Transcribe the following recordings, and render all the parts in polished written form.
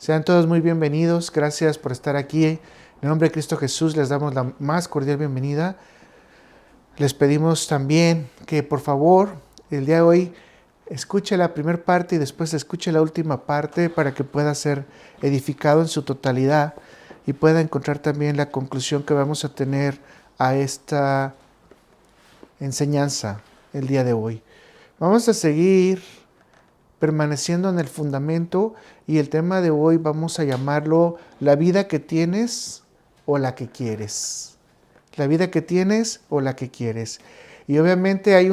Sean todos muy bienvenidos. Gracias por estar aquí. En el nombre de Cristo Jesús les damos la más cordial bienvenida. Les pedimos también que por favor el día de hoy escuche la primera parte y después escuche la última parte para que pueda ser edificado en su totalidad y pueda encontrar también la conclusión que vamos a tener a esta enseñanza el día de hoy. Vamos a seguir permaneciendo en el fundamento y el tema de hoy vamos a llamarlo la vida que tienes o la que quieres. La vida que tienes o la que quieres. Y obviamente hay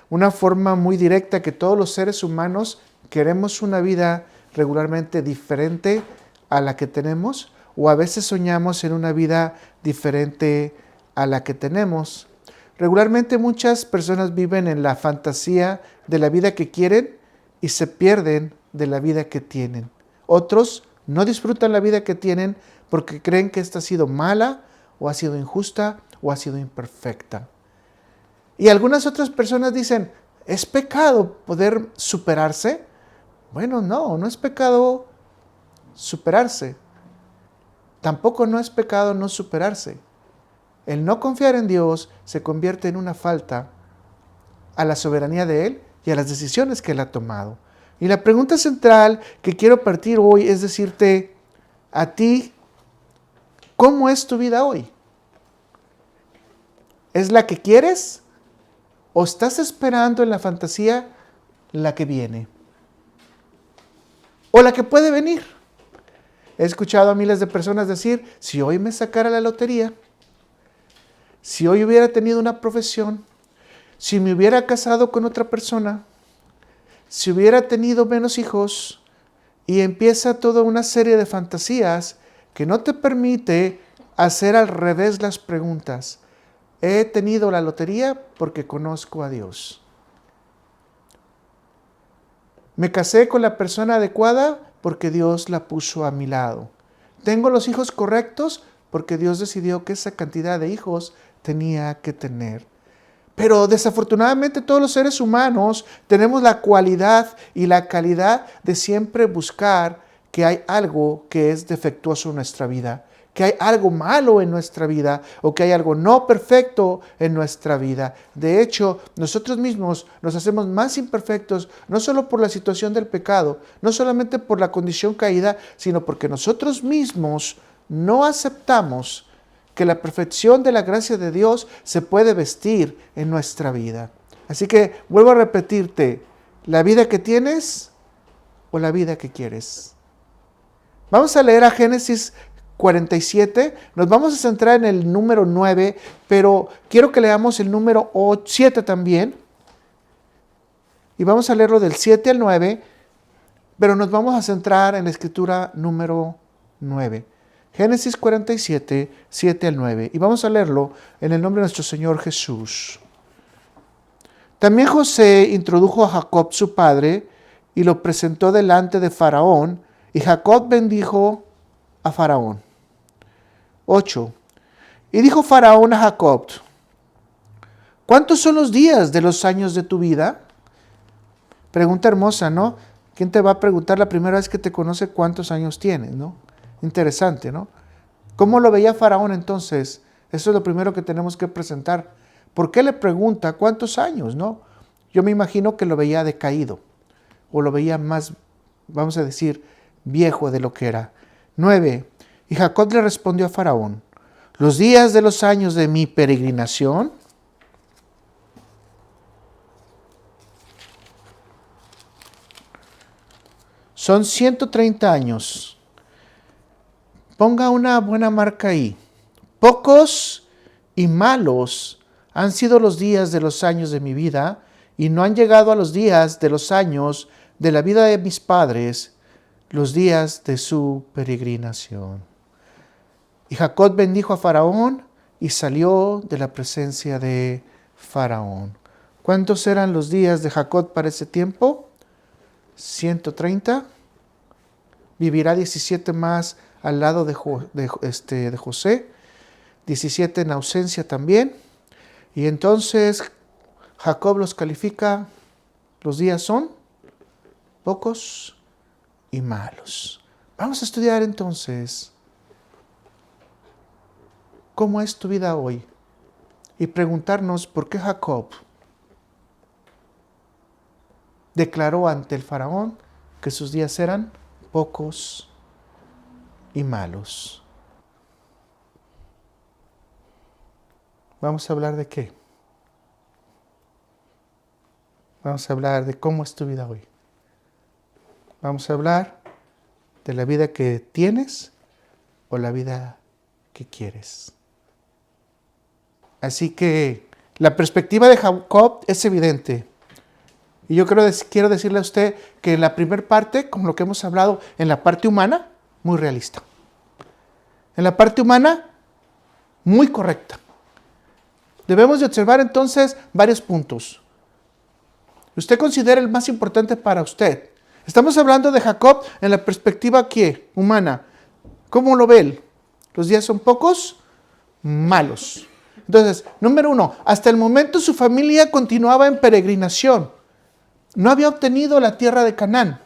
una forma muy directa que todos los seres humanos queremos una vida regularmente diferente a la que tenemos o a veces soñamos en una vida diferente a la que tenemos. Regularmente muchas personas viven en la fantasía de la vida que quieren y se pierden de la vida que tienen. Otros no disfrutan la vida que tienen porque creen que esta ha sido mala o ha sido injusta o ha sido imperfecta. Y algunas otras personas dicen, ¿es pecado poder superarse? Bueno, no es pecado superarse. Tampoco no es pecado no superarse. El no confiar en Dios se convierte en una falta a la soberanía de Él y a las decisiones que Él ha tomado. Y la pregunta central que quiero partir hoy es decirte a ti, ¿cómo es tu vida hoy? ¿Es la que quieres? ¿O estás esperando en la fantasía la que viene? ¿O la que puede venir? He escuchado a miles de personas decir, si hoy me sacara la lotería, si hoy hubiera tenido una profesión, si me hubiera casado con otra persona, si hubiera tenido menos hijos, y empieza toda una serie de fantasías que no te permite hacer al revés las preguntas. He tenido la lotería porque conozco a Dios. Me casé con la persona adecuada porque Dios la puso a mi lado. Tengo los hijos correctos porque Dios decidió que esa cantidad de hijos tenía que tener. Pero desafortunadamente todos los seres humanos tenemos la cualidad y la calidad de siempre buscar que hay algo que es defectuoso en nuestra vida, que hay algo malo en nuestra vida o que hay algo no perfecto en nuestra vida. De hecho, nosotros mismos nos hacemos más imperfectos, no solo por la situación del pecado, no solamente por la condición caída, sino porque nosotros mismos no aceptamos que la perfección de la gracia de Dios se puede vestir en nuestra vida. Así que vuelvo a repetirte, ¿la vida que tienes o la vida que quieres? Vamos a leer a Génesis 47, nos vamos a centrar en el número 9, pero quiero que leamos el número 7 también. Y vamos a leerlo del 7 al 9, pero nos vamos a centrar en la escritura número 9. Génesis 47, 7 al 9. Y vamos a leerlo en el nombre de nuestro Señor Jesús. También José introdujo a Jacob su padre y lo presentó delante de Faraón, y Jacob bendijo a Faraón. 8. Y dijo Faraón a Jacob, ¿cuántos son los días de los años de tu vida? Pregunta hermosa, ¿no? ¿Quién te va a preguntar la primera vez que te conoce cuántos años tienes, no? Interesante, ¿no? ¿Cómo lo veía Faraón entonces? Eso es lo primero que tenemos que presentar. ¿Por qué le pregunta cuántos años, no? Yo me imagino que lo veía decaído o lo veía más, vamos a decir, viejo de lo que era. 9. Y Jacob le respondió a Faraón, los días de los años de mi peregrinación son 130 años. Ponga una buena marca ahí. Pocos y malos han sido los días de los años de mi vida y no han llegado a los días de los años de la vida de mis padres, los días de su peregrinación. Y Jacob bendijo a Faraón y salió de la presencia de Faraón. ¿Cuántos eran los días de Jacob para ese tiempo? 130. Vivirá 17 más al lado de José, 17 en ausencia también. Y entonces Jacob los califica, los días son pocos y malos. Vamos a estudiar entonces cómo es tu vida hoy y preguntarnos por qué Jacob declaró ante el faraón que sus días eran pocos y malos. ¿Vamos a hablar de qué? Vamos a hablar de cómo es tu vida hoy. Vamos a hablar de la vida que tienes o la vida que quieres. Así que la perspectiva de Jacob es evidente. Y yo quiero decirle a usted que en la primera parte, como lo que hemos hablado, en la parte humana, muy realista. En la parte humana, muy correcta. Debemos de observar entonces varios puntos. Usted considera el más importante para usted. Estamos hablando de Jacob en la perspectiva ¿qué? Humana. ¿Cómo lo ve él? ¿Los días son pocos? Malos. Entonces, número 1, hasta el momento su familia continuaba en peregrinación. No había obtenido la tierra de Canaán.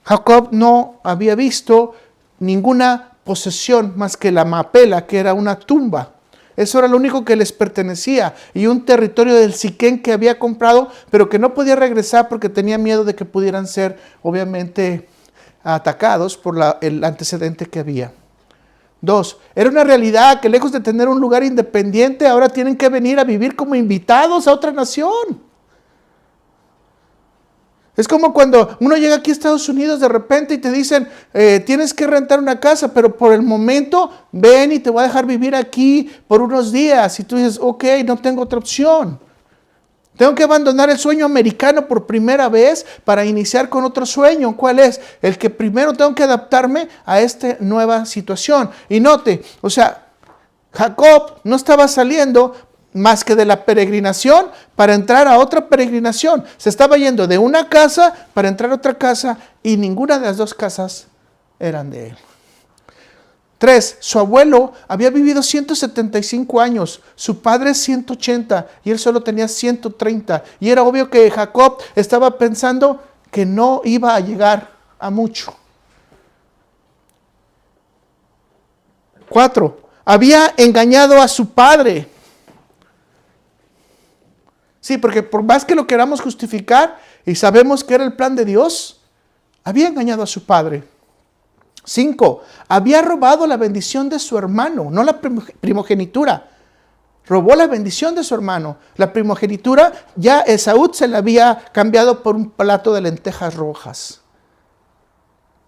Jacob no había visto ninguna posesión más que la Macpela, que era una tumba. Eso era lo único que les pertenecía. Y un territorio del Siquén que había comprado, pero que no podía regresar porque tenía miedo de que pudieran ser, obviamente, atacados por el antecedente que había. 2, era una realidad que lejos de tener un lugar independiente, ahora tienen que venir a vivir como invitados a otra nación. Es como cuando uno llega aquí a Estados Unidos de repente y te dicen, tienes que rentar una casa, pero por el momento ven y te voy a dejar vivir aquí por unos días. Y tú dices, ok, no tengo otra opción. Tengo que abandonar el sueño americano por primera vez para iniciar con otro sueño. ¿Cuál es? El que primero tengo que adaptarme a esta nueva situación. Y note, o sea, Jacob no estaba saliendo más que de la peregrinación para entrar a otra peregrinación. Se estaba yendo de una casa para entrar a otra casa y ninguna de las dos casas eran de él. 3, su abuelo había vivido 175 años, su padre 180 y él solo tenía 130. Y era obvio que Jacob estaba pensando que no iba a llegar a mucho. 4, había engañado a su padre. Sí, porque por más que lo queramos justificar y sabemos que era el plan de Dios, había engañado a su padre. 5, había robado la bendición de su hermano, no la primogenitura. Robó la bendición de su hermano. La primogenitura ya Esaú se la había cambiado por un plato de lentejas rojas.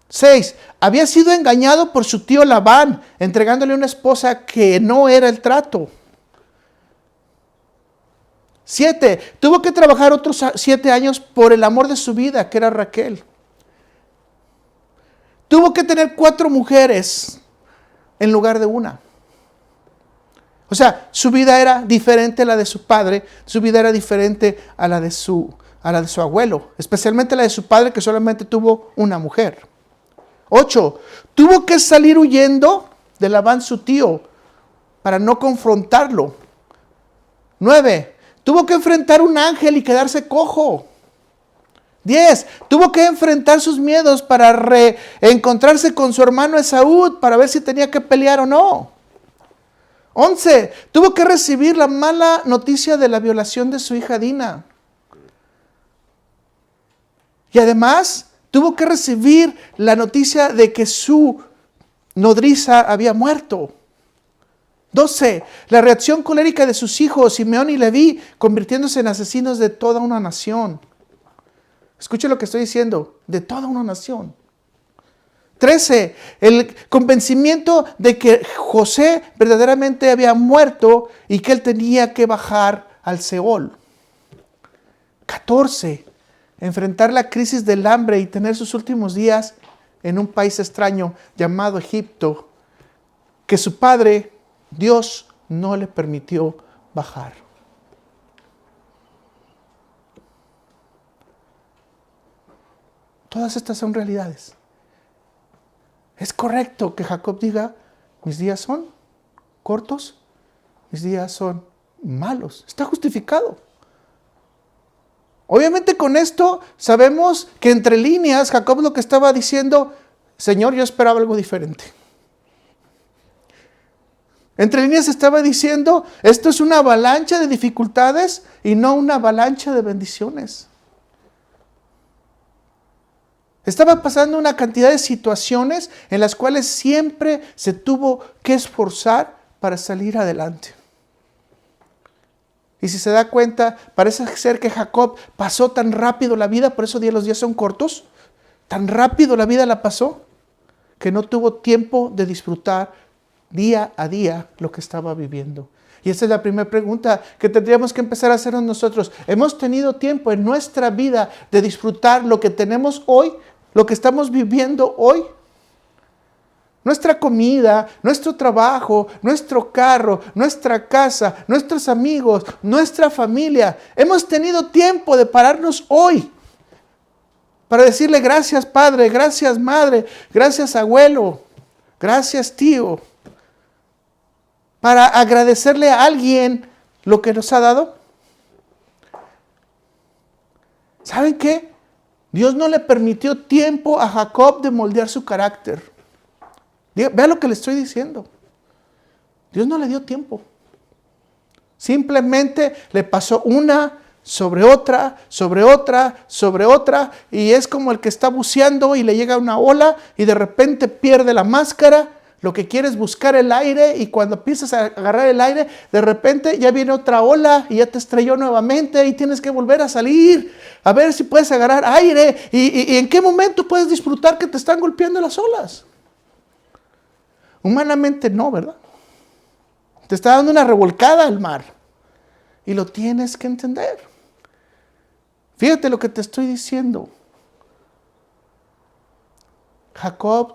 6, había sido engañado por su tío Labán, entregándole una esposa que no era el trato. 7, tuvo que trabajar otros 7 años por el amor de su vida, que era Raquel. Tuvo que tener 4 mujeres en lugar de una. O sea, su vida era diferente a la de su padre, su vida era diferente a la de su abuelo, especialmente la de su padre que solamente tuvo una mujer. 8, tuvo que salir huyendo de Labán su tío para no confrontarlo. 9, tuvo que enfrentar un ángel y quedarse cojo. 10, tuvo que enfrentar sus miedos para reencontrarse con su hermano Esaú para ver si tenía que pelear o no. 11, tuvo que recibir la mala noticia de la violación de su hija Dina. Y además tuvo que recibir la noticia de que su nodriza había muerto. 12, la reacción colérica de sus hijos, Simeón y Leví, convirtiéndose en asesinos de toda una nación. Escuche lo que estoy diciendo, de toda una nación. 13, el convencimiento de que José verdaderamente había muerto y que él tenía que bajar al Seol. 14, enfrentar la crisis del hambre y tener sus últimos días en un país extraño llamado Egipto, que su padre, Dios, no le permitió bajar. Todas estas son realidades. Es correcto que Jacob diga, mis días son cortos, mis días son malos. Está justificado. Obviamente con esto sabemos que entre líneas Jacob lo que estaba diciendo, Señor, yo esperaba algo diferente. Entre líneas estaba diciendo, esto es una avalancha de dificultades y no una avalancha de bendiciones. Estaba pasando una cantidad de situaciones en las cuales siempre se tuvo que esforzar para salir adelante. Y si se da cuenta, parece ser que Jacob pasó tan rápido la vida, por eso los días son cortos, tan rápido la vida la pasó, que no tuvo tiempo de disfrutar día a día lo que estaba viviendo. Y esa es la primera pregunta que tendríamos que empezar a hacernos nosotros. ¿Hemos tenido tiempo en nuestra vida de disfrutar lo que tenemos hoy, lo que estamos viviendo hoy? Nuestra comida, nuestro trabajo, nuestro carro, nuestra casa, nuestros amigos, nuestra familia. Hemos tenido tiempo de pararnos hoy para decirle gracias Padre, gracias Madre, gracias abuelo, gracias tío. Para agradecerle a alguien lo que nos ha dado. ¿Saben qué? Dios no le permitió tiempo a Jacob de moldear su carácter. Vea lo que le estoy diciendo. Dios no le dio tiempo. Simplemente le pasó una sobre otra, sobre otra, sobre otra. Y es como el que está buceando y le llega una ola y de repente pierde la máscara. Lo que quiere es buscar el aire y cuando empiezas a agarrar el aire, de repente ya viene otra ola y ya te estrelló nuevamente y tienes que volver a salir a ver si puedes agarrar aire y en qué momento puedes disfrutar que te están golpeando las olas. Humanamente no, ¿verdad? Te está dando una revolcada al mar y lo tienes que entender. Fíjate lo que te estoy diciendo. Jacob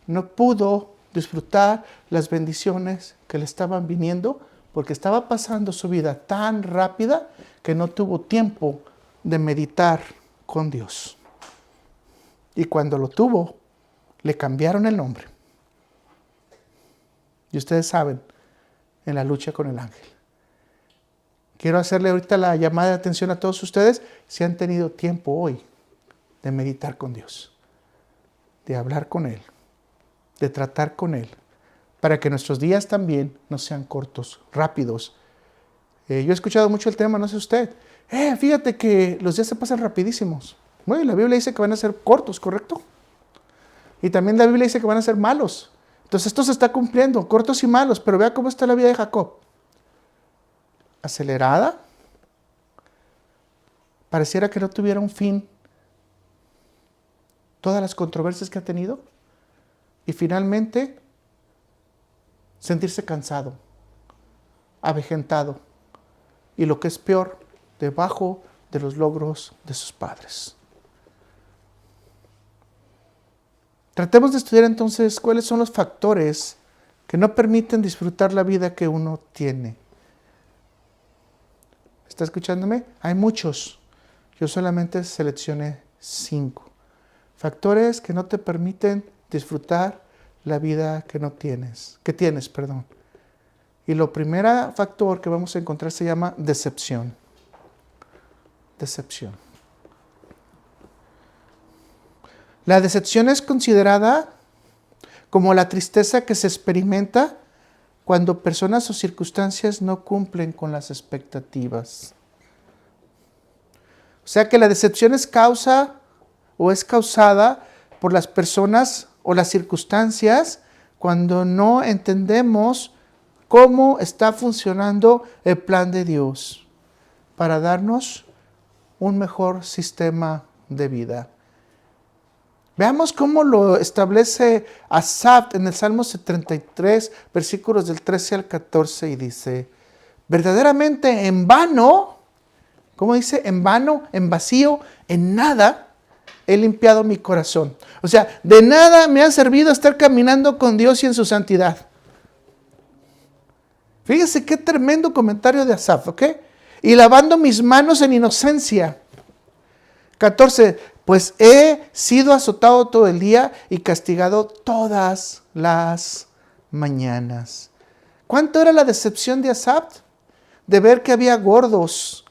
no pudo disfrutar las bendiciones que le estaban viniendo porque estaba pasando su vida tan rápida que no tuvo tiempo de meditar con Dios. Y cuando lo tuvo, le cambiaron el nombre. Y ustedes saben, en la lucha con el ángel. Quiero hacerle ahorita la llamada de atención a todos ustedes si han tenido tiempo hoy de meditar con Dios, de hablar con Él, de tratar con Él, para que nuestros días también no sean cortos, rápidos. Yo he escuchado mucho el tema, no sé usted. Fíjate que los días se pasan rapidísimos. Bueno, la Biblia dice que van a ser cortos, ¿correcto? Y también la Biblia dice que van a ser malos. Entonces esto se está cumpliendo, cortos y malos. Pero vea cómo está la vida de Jacob. Acelerada. Pareciera que no tuviera un fin. Todas las controversias que ha tenido. Y finalmente, sentirse cansado, avejentado. Y lo que es peor, debajo de los logros de sus padres. Tratemos de estudiar entonces cuáles son los factores que no permiten disfrutar la vida que uno tiene. ¿Está escuchándome? Hay muchos. Yo solamente seleccioné 5. Factores que no te permiten disfrutar la vida que tienes. Y lo primer factor que vamos a encontrar se llama decepción. Decepción. La decepción es considerada como la tristeza que se experimenta cuando personas o circunstancias no cumplen con las expectativas. O sea que la decepción es causada por las personas o las circunstancias cuando no entendemos cómo está funcionando el plan de Dios para darnos un mejor sistema de vida. Veamos cómo lo establece Asaf en el Salmo 73, versículos del 13 al 14, y dice: verdaderamente en vano, ¿cómo dice? En vano, en vacío, en nada he limpiado mi corazón. O sea, de nada me ha servido estar caminando con Dios y en su santidad. Fíjese qué tremendo comentario de Asaf, ¿ok? Y lavando mis manos en inocencia. 14, pues he sido azotado todo el día y castigado todas las mañanas. ¿Cuánto era la decepción de Asaf? De ver que había gordos,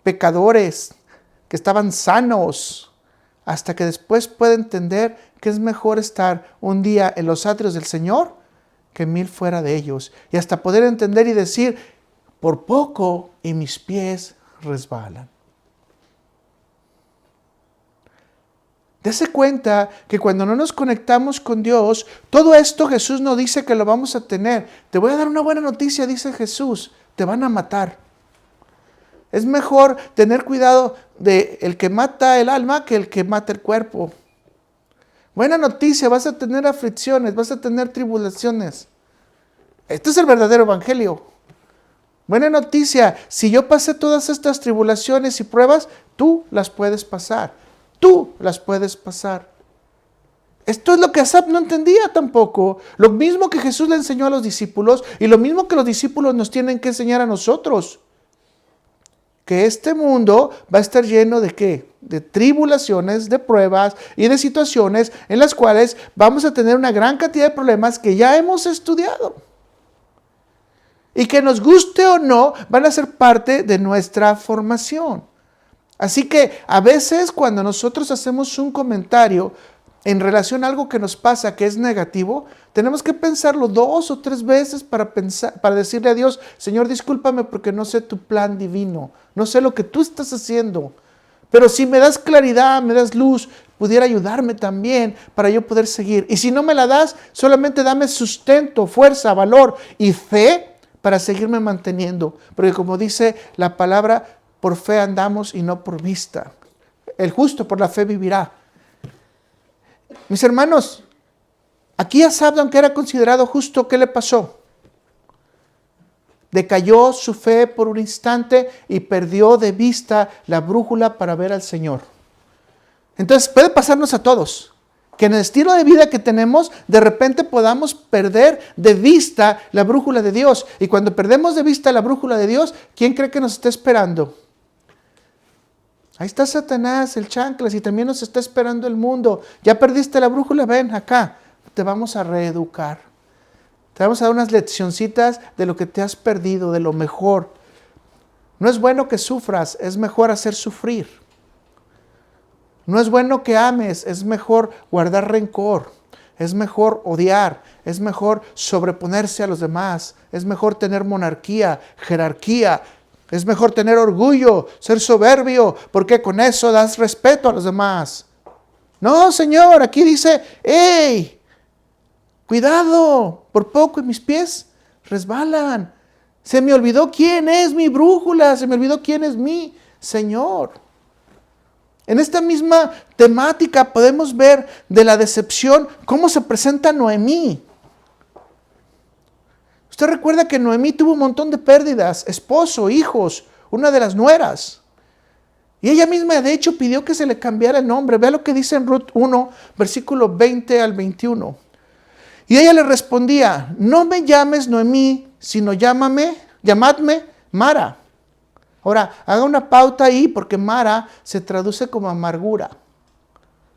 pecadores, que estaban sanos, hasta que después puede entender que es mejor estar un día en los atrios del Señor que 1000 fuera de ellos. Y hasta poder entender y decir, por poco y mis pies resbalan. Dese cuenta que cuando no nos conectamos con Dios, todo esto Jesús no dice que lo vamos a tener. Te voy a dar una buena noticia, dice Jesús, te van a matar. Es mejor tener cuidado de el que mata el alma que el que mata el cuerpo. Buena noticia, vas a tener aflicciones, vas a tener tribulaciones. Este es el verdadero evangelio. Buena noticia, si yo pasé todas estas tribulaciones y pruebas, tú las puedes pasar. Tú las puedes pasar. Esto es lo que Asaf no entendía tampoco. Lo mismo que Jesús le enseñó a los discípulos y lo mismo que los discípulos nos tienen que enseñar a nosotros. Que este mundo va a estar lleno de ¿qué? De tribulaciones, de pruebas y de situaciones en las cuales vamos a tener una gran cantidad de problemas que ya hemos estudiado. Y que nos guste o no, van a ser parte de nuestra formación. Así que a veces cuando nosotros hacemos un comentario en relación a algo que nos pasa que es negativo, tenemos que pensarlo 2 o 3 veces para decirle a Dios, Señor, discúlpame porque no sé tu plan divino, no sé lo que tú estás haciendo. Pero si me das claridad, me das luz, pudiera ayudarme también para yo poder seguir. Y si no me la das, solamente dame sustento, fuerza, valor y fe para seguirme manteniendo. Porque como dice la palabra, por fe andamos y no por vista. El justo por la fe vivirá. Mis hermanos, aquí Asaf, aunque era considerado justo, ¿qué le pasó? Decayó su fe por un instante y perdió de vista la brújula para ver al Señor. Entonces puede pasarnos a todos, que en el estilo de vida que tenemos, de repente podamos perder de vista la brújula de Dios. Y cuando perdemos de vista la brújula de Dios, ¿quién cree que nos está esperando? Ahí está Satanás, el chanclas, y también nos está esperando el mundo. Ya perdiste la brújula, ven acá, te vamos a reeducar. Te vamos a dar unas leccioncitas de lo que te has perdido, de lo mejor. No es bueno que sufras, es mejor hacer sufrir. No es bueno que ames, es mejor guardar rencor. Es mejor odiar, es mejor sobreponerse a los demás. Es mejor tener monarquía, jerarquía. Es mejor tener orgullo, ser soberbio, porque con eso das respeto a los demás. No, Señor, aquí dice, ¡hey! Cuidado, por poco y mis pies resbalan. Se me olvidó quién es mi brújula, se me olvidó quién es mi Señor. En esta misma temática podemos ver de la decepción cómo se presenta Noemí. Usted recuerda que Noemí tuvo un montón de pérdidas, esposo, hijos, una de las nueras. Y ella misma de hecho pidió que se le cambiara el nombre. Vea lo que dice en Ruth 1, versículo 20 al 21. Y ella le respondía, no me llames Noemí, sino llamadme Mara. Ahora, haga una pauta ahí porque Mara se traduce como amargura.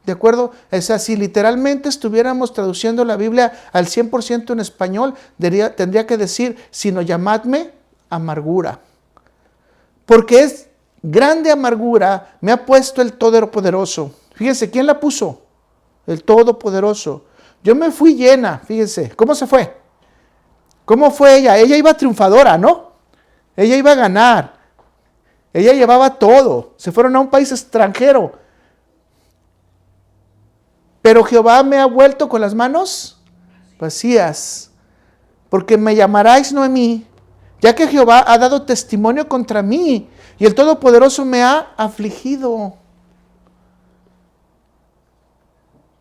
¿De acuerdo? O sea, si literalmente estuviéramos traduciendo la Biblia al 100% en español, tendría que decir, sino llamadme amargura. Porque es grande amargura, me ha puesto el Todopoderoso. Fíjense, ¿quién la puso? El Todopoderoso. Yo me fui llena, fíjense, ¿cómo se fue? ¿Cómo fue ella? Ella iba triunfadora, ¿no? Ella iba a ganar. Ella llevaba todo. Se fueron a un país extranjero. Pero Jehová me ha vuelto con las manos vacías, porque me llamaráis Noemí, ya que Jehová ha dado testimonio contra mí y el Todopoderoso me ha afligido.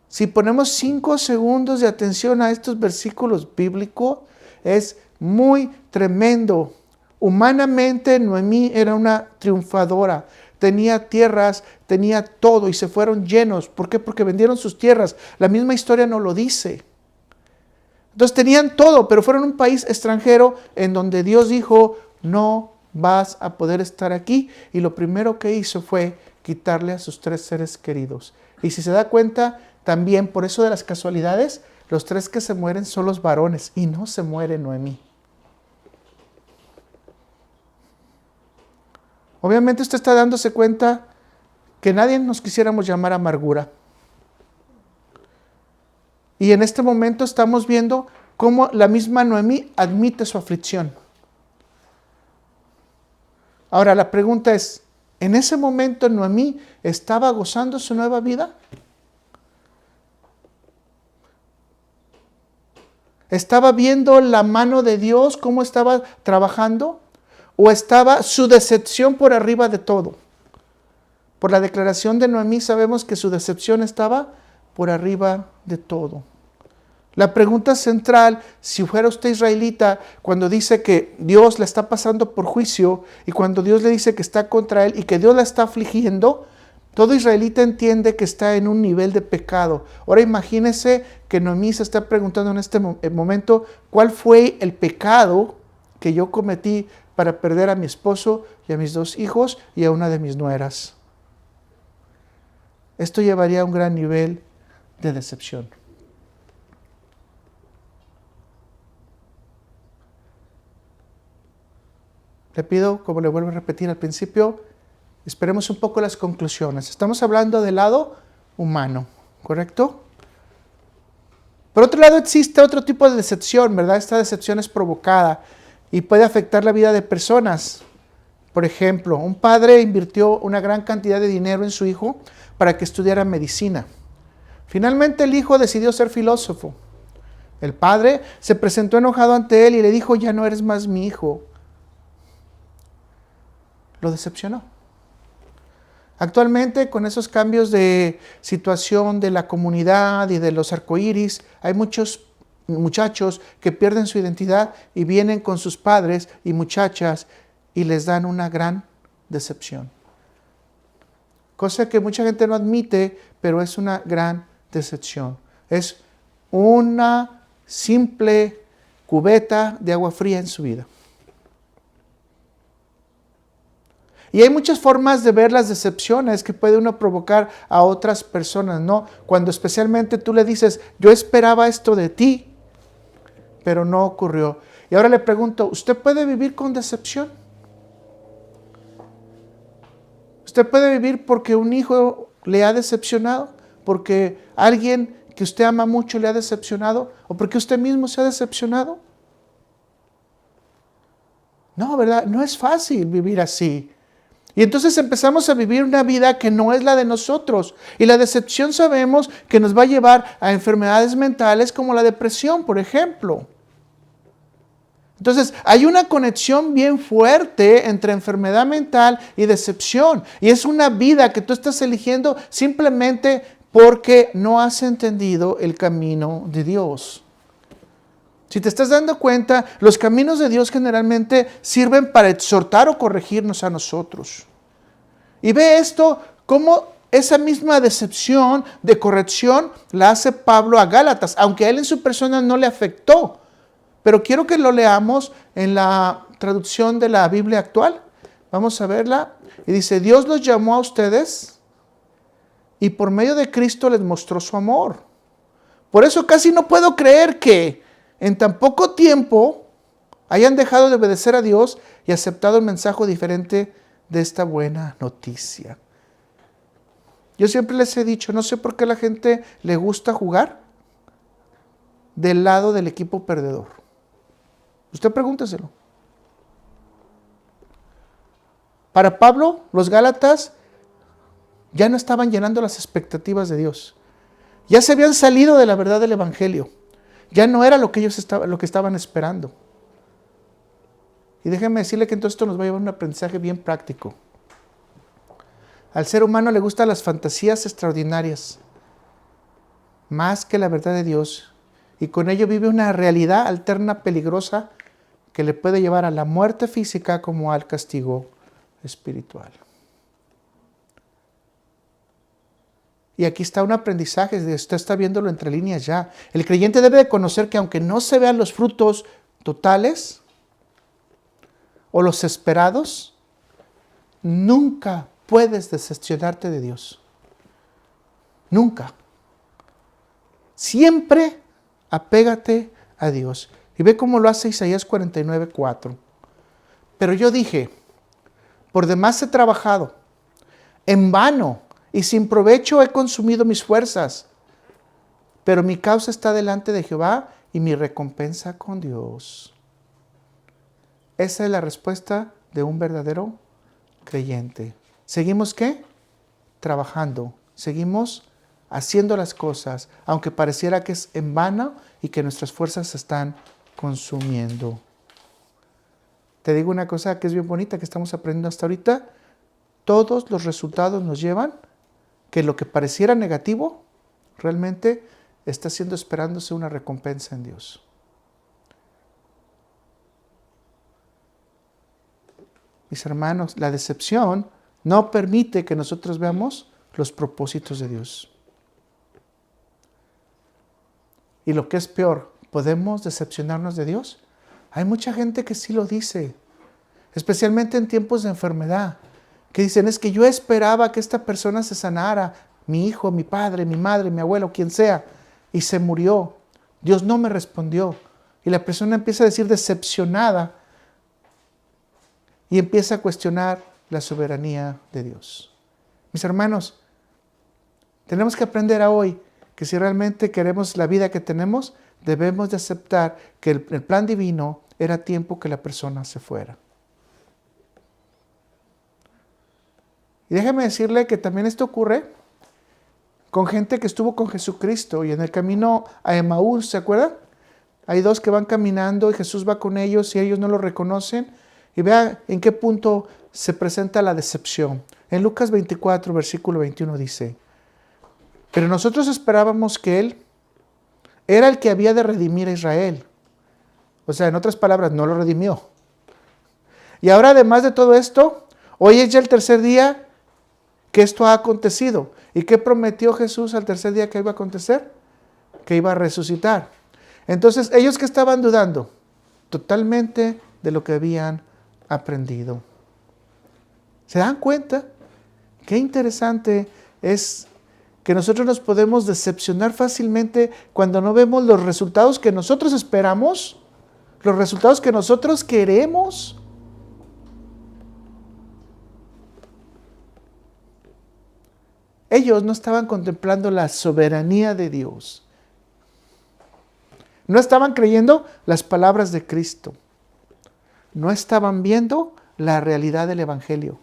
Si ponemos 5 segundos de atención a estos versículos bíblicos, es muy tremendo. Humanamente Noemí era una triunfadora. Tenía tierras, tenía todo y se fueron llenos. ¿Por qué? Porque vendieron sus tierras. La misma historia no lo dice. Entonces tenían todo, pero fueron un país extranjero en donde Dios dijo, no vas a poder estar aquí. Y lo primero que hizo fue quitarle a sus 3 seres queridos. Y si se da cuenta, también por eso de las casualidades, los 3 que se mueren son los varones y no se muere Noemí. Obviamente usted está dándose cuenta que nadie nos quisiéramos llamar amargura. Y en este momento estamos viendo cómo la misma Noemí admite su aflicción. Ahora la pregunta es, ¿en ese momento Noemí estaba gozando su nueva vida? ¿Estaba viendo la mano de Dios, cómo estaba trabajando? ¿O estaba su decepción por arriba de todo? Por la declaración de Noemí sabemos que su decepción estaba por arriba de todo. La pregunta central, si fuera usted israelita, cuando dice que Dios la está pasando por juicio y cuando Dios le dice que está contra él y que Dios la está afligiendo, todo israelita entiende que está en un nivel de pecado. Ahora imagínese que Noemí se está preguntando en este momento, ¿cuál fue el pecado que yo cometí para perder a mi esposo y a mis 2 hijos y a una de mis nueras? Esto llevaría a un gran nivel de decepción. Le pido, como le vuelvo a repetir al principio, esperemos un poco las conclusiones. Estamos hablando del lado humano, ¿correcto? Por otro lado, existe otro tipo de decepción, ¿verdad? Esta decepción es provocada y puede afectar la vida de personas. Por ejemplo, un padre invirtió una gran cantidad de dinero en su hijo para que estudiara medicina. Finalmente el hijo decidió ser filósofo. El padre se presentó enojado ante él y le dijo, ya no eres más mi hijo. Lo decepcionó. Actualmente, con esos cambios de situación de la comunidad y de los arcoíris, hay muchos muchachos que pierden su identidad y vienen con sus padres y muchachas y les dan una gran decepción. Cosa que mucha gente no admite, pero es una gran decepción. Es una simple cubeta de agua fría en su vida. Y hay muchas formas de ver las decepciones que puede uno provocar a otras personas, ¿no? Cuando especialmente tú le dices, yo esperaba esto de ti, pero no ocurrió. Y ahora le pregunto, ¿usted puede vivir con decepción? ¿Usted puede vivir porque un hijo le ha decepcionado? ¿Porque alguien que usted ama mucho le ha decepcionado? ¿O porque usted mismo se ha decepcionado? No, ¿verdad? No es fácil vivir así. Y entonces empezamos a vivir una vida que no es la de nosotros. Y la decepción sabemos que nos va a llevar a enfermedades mentales como la depresión, por ejemplo. Entonces hay una conexión bien fuerte entre enfermedad mental y decepción. Y es una vida que tú estás eligiendo simplemente porque no has entendido el camino de Dios. Si te estás dando cuenta, los caminos de Dios generalmente sirven para exhortar o corregirnos a nosotros. Y ve esto como esa misma decepción de corrección la hace Pablo a Gálatas, aunque a él en su persona no le afectó. Pero quiero que lo leamos en la traducción de la Biblia actual. Vamos a verla. Y dice, Dios los llamó a ustedes y por medio de Cristo les mostró su amor. Por eso casi no puedo creer que en tan poco tiempo hayan dejado de obedecer a Dios y aceptado el mensaje diferente de esta buena noticia. Yo siempre les he dicho, no sé por qué a la gente le gusta jugar del lado del equipo perdedor. Usted pregúnteselo. Para Pablo, los Gálatas ya no estaban llenando las expectativas de Dios. Ya se habían salido de la verdad del Evangelio. Ya no era lo que ellos estaban esperando. Y déjenme decirle que entonces esto nos va a llevar a un aprendizaje bien práctico. Al ser humano le gustan las fantasías extraordinarias, más que la verdad de Dios. Y con ello vive una realidad alterna peligrosa que le puede llevar a la muerte física como al castigo espiritual. Y aquí está un aprendizaje, usted está viéndolo entre líneas ya. El creyente debe de conocer que aunque no se vean los frutos totales o los esperados, nunca puedes decepcionarte de Dios. Nunca. Siempre apégate a Dios. Y ve cómo lo hace Isaías 49:4. Pero yo dije, por demás he trabajado, en vano y sin provecho he consumido mis fuerzas. pero mi causa está delante de Jehová y mi recompensa con Dios. Esa es la respuesta de un verdadero creyente. ¿Seguimos qué? Trabajando. Seguimos haciendo las cosas, aunque pareciera que es en vano y que nuestras fuerzas se están consumiendo. Te digo una cosa que es bien bonita, que estamos aprendiendo hasta ahorita. Todos los resultados nos llevan que lo que pareciera negativo, realmente está siendo esperándose una recompensa en Dios. Mis hermanos, la decepción no permite que nosotros veamos los propósitos de Dios. Y lo que es peor, ¿podemos decepcionarnos de Dios? Hay mucha gente que sí lo dice, especialmente en tiempos de enfermedad, que dicen, es que yo esperaba que esta persona se sanara, mi hijo, mi padre, mi madre, mi abuelo, quien sea, y se murió. Dios no me respondió. Y la persona empieza a decir decepcionada y empieza a cuestionar la soberanía de Dios. Mis hermanos, tenemos que aprender a hoy que si realmente queremos la vida que tenemos, debemos de aceptar que el plan divino era tiempo que la persona se fuera. Y déjeme decirle que también esto ocurre con gente que estuvo con Jesucristo y en el camino a Emaús, ¿se acuerdan? Hay dos que van caminando y Jesús va con ellos y ellos no lo reconocen. Y vea en qué punto se presenta la decepción. En Lucas 24, versículo 21 dice, pero nosotros esperábamos que Él era el que había de redimir a Israel. O sea, en otras palabras, no lo redimió. Y ahora, además de todo esto, hoy es ya el tercer día que esto ha acontecido. ¿Y qué prometió Jesús al tercer día que iba a acontecer? Que iba a resucitar. Entonces, ellos que estaban dudando totalmente de lo que habían aprendido. ¿Se dan cuenta? Qué interesante es que nosotros nos podemos decepcionar fácilmente cuando no vemos los resultados que nosotros esperamos, los resultados que nosotros queremos. Ellos no estaban contemplando la soberanía de Dios. No estaban creyendo las palabras de Cristo. No estaban viendo la realidad del Evangelio.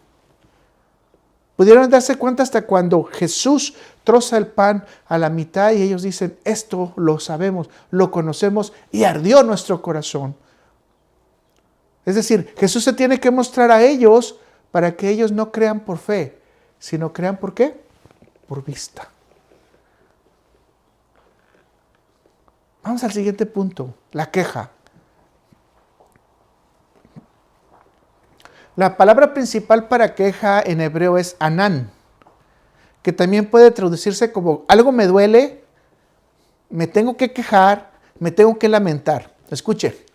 Pudieron darse cuenta hasta cuando Jesús troza el pan a la mitad y ellos dicen, esto lo sabemos, lo conocemos y ardió nuestro corazón. Es decir, Jesús se tiene que mostrar a ellos para que ellos no crean por fe, sino crean ¿por qué? Por vista. Vamos al siguiente punto, la queja. La palabra principal para queja en hebreo es anán, que también puede traducirse como algo me duele, me tengo que quejar, me tengo que lamentar. Escuche,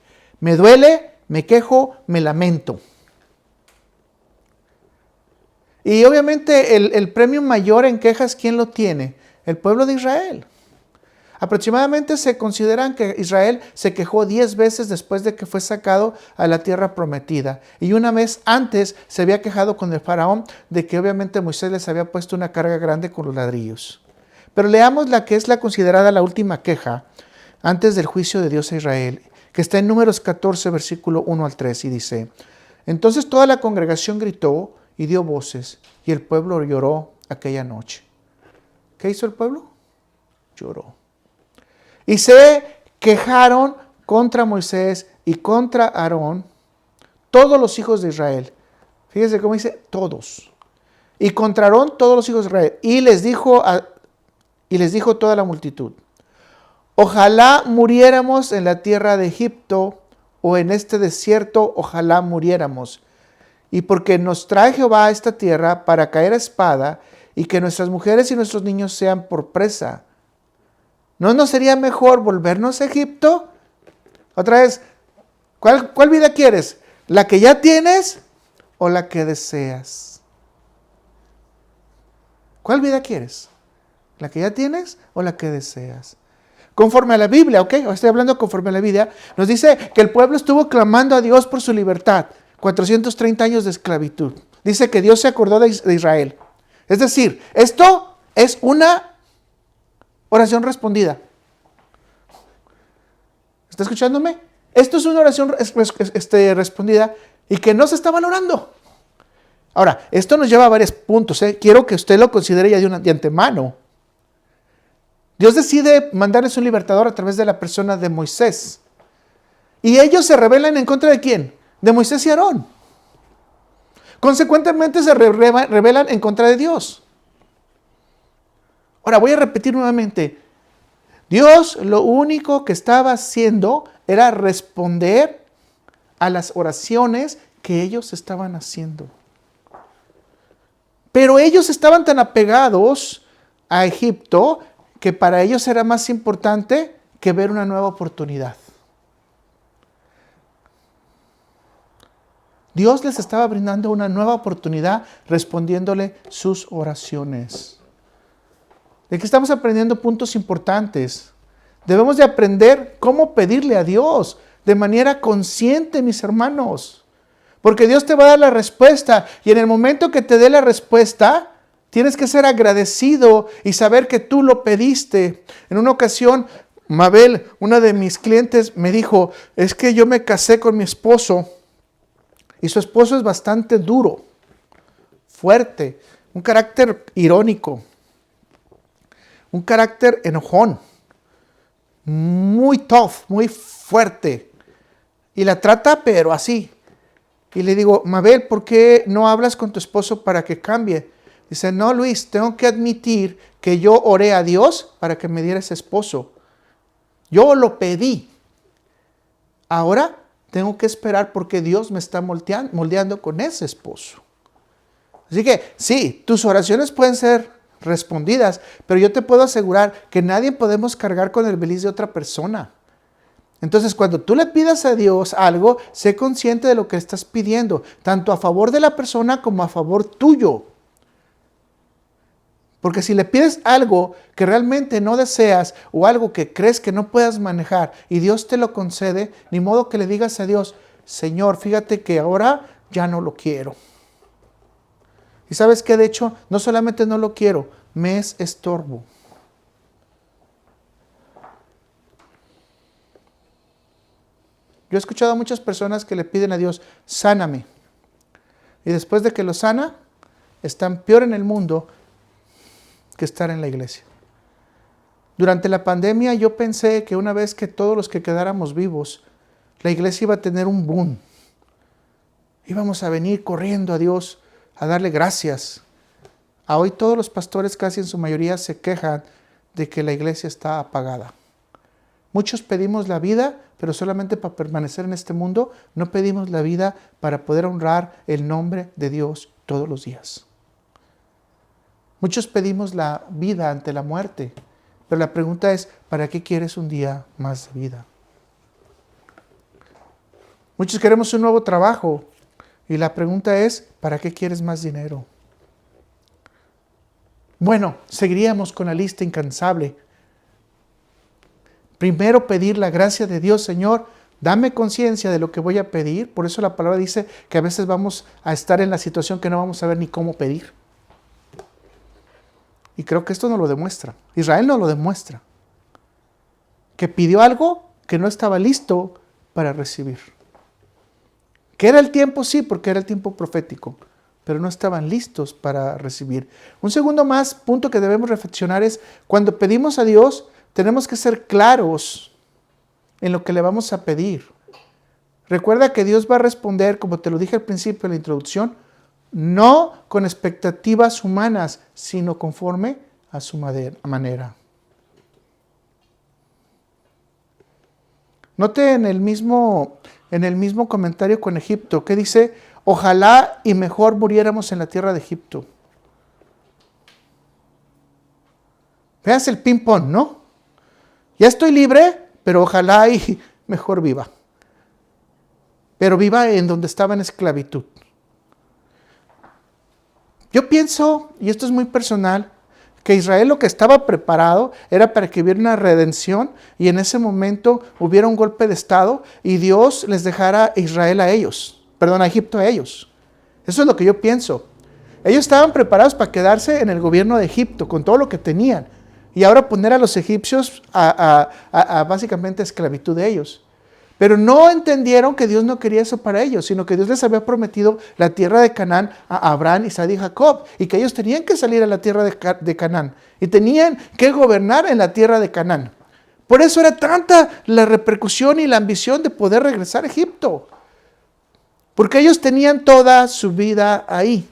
me duele, me quejo, me lamento. Y obviamente el premio mayor en quejas, ¿quién lo tiene? El pueblo de Israel. Aproximadamente se consideran que Israel se quejó 10 veces después de que fue sacado a la tierra prometida. Y una vez antes se había quejado con el faraón de que obviamente Moisés les había puesto una carga grande con los ladrillos. Pero leamos la que es la considerada la última queja antes del juicio de Dios a Israel, que está en Números 14, versículo 1 al 3, y dice, entonces toda la congregación gritó y dio voces, y el pueblo lloró aquella noche. ¿Qué hizo el pueblo? Lloró. Y se quejaron contra Moisés y contra Aarón todos los hijos de Israel. Fíjense cómo dice todos. Y contra Aarón todos los hijos de Israel. Y les dijo toda la multitud, ojalá muriéramos en la tierra de Egipto o en este desierto, ojalá muriéramos. Y porque nos trae Jehová a esta tierra para caer a espada y que nuestras mujeres y nuestros niños sean por presa. ¿No nos sería mejor volvernos a Egipto? Otra vez, ¿cuál vida quieres? ¿La que ya tienes o la que deseas? ¿Cuál vida quieres? ¿La que ya tienes o la que deseas? Conforme a la Biblia, ¿ok? Estoy hablando conforme a la Biblia. Nos dice que el pueblo estuvo clamando a Dios por su libertad. 430 años de esclavitud. Dice que Dios se acordó de Israel. Es decir, esto es una oración respondida. ¿Está escuchándome? Esto es una oración respondida y que no se está valorando. Ahora, esto nos lleva a varios puntos. Quiero que usted lo considere ya de antemano. Dios decide mandarles un libertador a través de la persona de Moisés. Y ellos se rebelan en contra de ¿quién? De Moisés y Aarón. Consecuentemente se rebelan en contra de Dios. Ahora voy a repetir nuevamente. Dios lo único que estaba haciendo era responder a las oraciones que ellos estaban haciendo. Pero ellos estaban tan apegados a Egipto que para ellos era más importante que ver una nueva oportunidad. Dios les estaba brindando una nueva oportunidad respondiéndole sus oraciones. De que estamos aprendiendo puntos importantes. Debemos de aprender cómo pedirle a Dios de manera consciente, mis hermanos. Porque Dios te va a dar la respuesta y en el momento que te dé la respuesta, tienes que ser agradecido y saber que tú lo pediste. En una ocasión, Mabel, una de mis clientes, me dijo, es que yo me casé con mi esposo y su esposo es bastante duro, fuerte, un carácter irónico, un carácter enojón, muy tough, muy fuerte. Y la trata, pero así. Y le digo, Mabel, ¿por qué no hablas con tu esposo para que cambie? Dice, no, Luis, tengo que admitir que yo oré a Dios para que me diera ese esposo. Yo lo pedí. Ahora tengo que esperar porque Dios me está moldeando con ese esposo. Así que sí, tus oraciones pueden ser respondidas, pero yo te puedo asegurar que nadie podemos cargar con el beliz de otra persona. Entonces, cuando tú le pidas a Dios algo, sé consciente de lo que estás pidiendo, tanto a favor de la persona como a favor tuyo. Porque si le pides algo que realmente no deseas o algo que crees que no puedas manejar y Dios te lo concede, ni modo que le digas a Dios, Señor, fíjate que ahora ya no lo quiero. Y sabes que de hecho, no solamente no lo quiero, me es estorbo. Yo he escuchado a muchas personas que le piden a Dios, sáname. Y después de que lo sana, están peor en el mundo que estar en la iglesia. Durante la pandemia yo pensé que una vez que todos los que quedáramos vivos, la iglesia iba a tener un boom. Íbamos a venir corriendo a Dios a darle gracias. A hoy todos los pastores casi en su mayoría se quejan de que la iglesia está apagada. Muchos pedimos la vida, pero solamente para permanecer en este mundo, no pedimos la vida para poder honrar el nombre de Dios todos los días. Muchos pedimos la vida ante la muerte, pero la pregunta es, ¿para qué quieres un día más de vida? Muchos queremos un nuevo trabajo y la pregunta es, ¿para qué quieres más dinero? Bueno, seguiríamos con la lista incansable. Primero pedir la gracia de Dios, Señor, dame conciencia de lo que voy a pedir. Por eso la palabra dice que a veces vamos a estar en la situación que no vamos a saber ni cómo pedir. Y creo que esto nos lo demuestra. Israel nos lo demuestra. Que pidió algo que no estaba listo para recibir. Que era el tiempo, sí, porque era el tiempo profético, pero no estaban listos para recibir. Un segundo más, punto que debemos reflexionar es, cuando pedimos a Dios, tenemos que ser claros en lo que le vamos a pedir. Recuerda que Dios va a responder, como te lo dije al principio en la introducción, no con expectativas humanas, sino conforme a su manera. Note en el mismo comentario con Egipto, que dice, ojalá y mejor muriéramos en la tierra de Egipto. Veas el ping-pong, ¿no? Ya estoy libre, pero ojalá y mejor viva. Pero viva en donde estaba en esclavitud. Yo pienso, y esto es muy personal, que Israel lo que estaba preparado era para que hubiera una redención y en ese momento hubiera un golpe de estado y Dios les dejara a Egipto a ellos. Eso es lo que yo pienso. Ellos estaban preparados para quedarse en el gobierno de Egipto con todo lo que tenían y ahora poner a los egipcios a básicamente esclavitud de ellos. Pero no entendieron que Dios no quería eso para ellos, sino que Dios les había prometido la tierra de Canaán a Abraham, Isaac y Jacob, y que ellos tenían que salir a la tierra de Canaán, y tenían que gobernar en la tierra de Canaán. Por eso era tanta la repercusión y la ambición de poder regresar a Egipto, porque ellos tenían toda su vida ahí.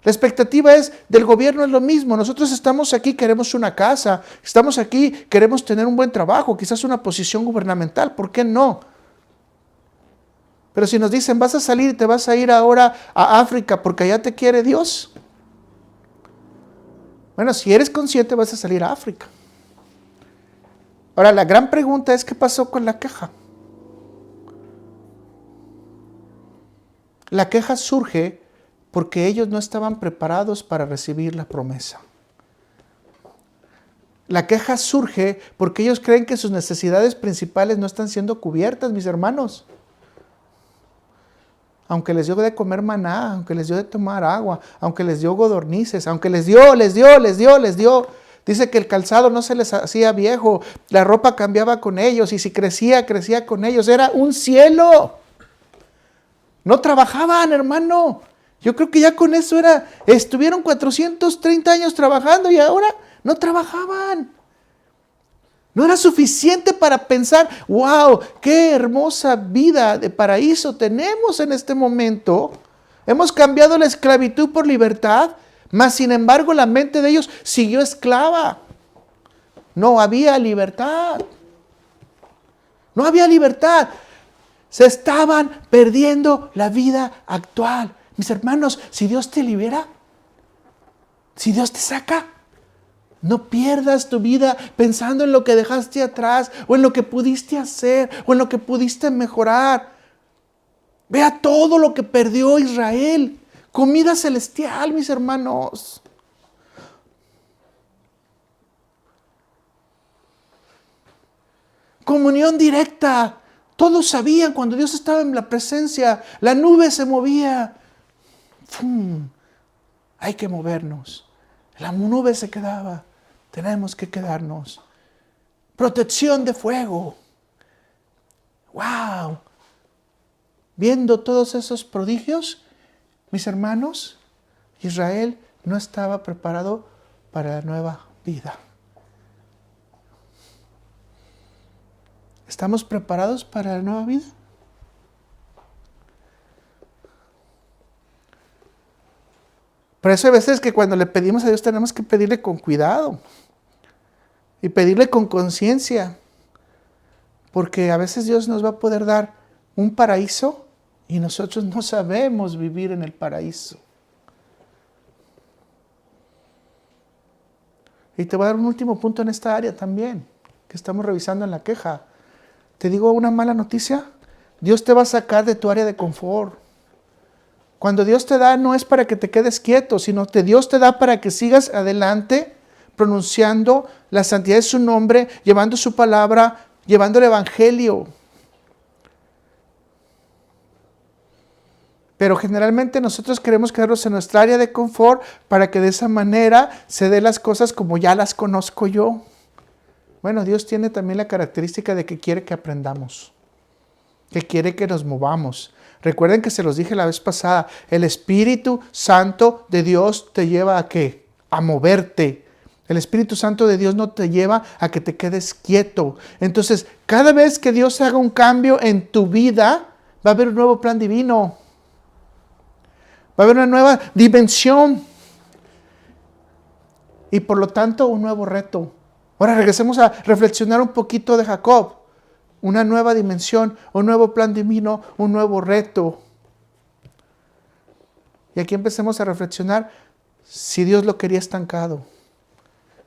La expectativa del gobierno es lo mismo. Nosotros estamos aquí, queremos una casa. Estamos aquí, queremos tener un buen trabajo, quizás una posición gubernamental. ¿Por qué no? Pero si nos dicen, vas a salir y te vas a ir ahora a África porque allá te quiere Dios. Bueno, si eres consciente vas a salir a África. Ahora, la gran pregunta es, ¿qué pasó con la queja? La queja surge porque ellos no estaban preparados para recibir la promesa. La queja surge porque ellos creen que sus necesidades principales no están siendo cubiertas, mis hermanos. Aunque les dio de comer maná, aunque les dio de tomar agua, aunque les dio codornices, aunque les dio. Dice que el calzado no se les hacía viejo, la ropa cambiaba con ellos y si crecía con ellos. Era un cielo. No trabajaban, hermano. Yo creo que ya con eso estuvieron 430 años trabajando y ahora no trabajaban. No era suficiente para pensar, wow, qué hermosa vida de paraíso tenemos en este momento. Hemos cambiado la esclavitud por libertad, mas sin embargo la mente de ellos siguió esclava. No había libertad. No había libertad. Se estaban perdiendo la vida actual. Mis hermanos, si Dios te libera, si Dios te saca, no pierdas tu vida pensando en lo que dejaste atrás o en lo que pudiste hacer o en lo que pudiste mejorar. Vea todo lo que perdió Israel. Comida celestial, mis hermanos. Comunión directa. Todos sabían cuando Dios estaba en la presencia. La nube se movía. ¡Fum! Hay que movernos. La nube se quedaba. Tenemos que quedarnos. Protección de fuego. ¡Wow! Viendo todos esos prodigios, mis hermanos, Israel no estaba preparado para la nueva vida. ¿Estamos preparados para la nueva vida? Por eso hay veces que cuando le pedimos a Dios tenemos que pedirle con cuidado y pedirle con conciencia, porque a veces Dios nos va a poder dar un paraíso y nosotros no sabemos vivir en el paraíso. Y te voy a dar un último punto en esta área también, que estamos revisando en la queja. Te digo una mala noticia, Dios te va a sacar de tu área de confort. Cuando Dios te da, no es para que te quedes quieto, sino que Dios te da para que sigas adelante, pronunciando la santidad de su nombre, llevando su palabra, llevando el evangelio. Pero generalmente nosotros queremos quedarnos en nuestra área de confort para que de esa manera se den las cosas como ya las conozco yo. Bueno, Dios tiene también la característica de que quiere que aprendamos, que quiere que nos movamos. Recuerden que se los dije la vez pasada, el Espíritu Santo de Dios te lleva a ¿qué? A moverte. El Espíritu Santo de Dios no te lleva a que te quedes quieto. Entonces, cada vez que Dios haga un cambio en tu vida, va a haber un nuevo plan divino. Va a haber una nueva dimensión. Y por lo tanto, un nuevo reto. Ahora regresemos a reflexionar un poquito de Jacob. Una nueva dimensión, un nuevo plan divino, un nuevo reto. Y aquí empecemos a reflexionar si Dios lo quería estancado.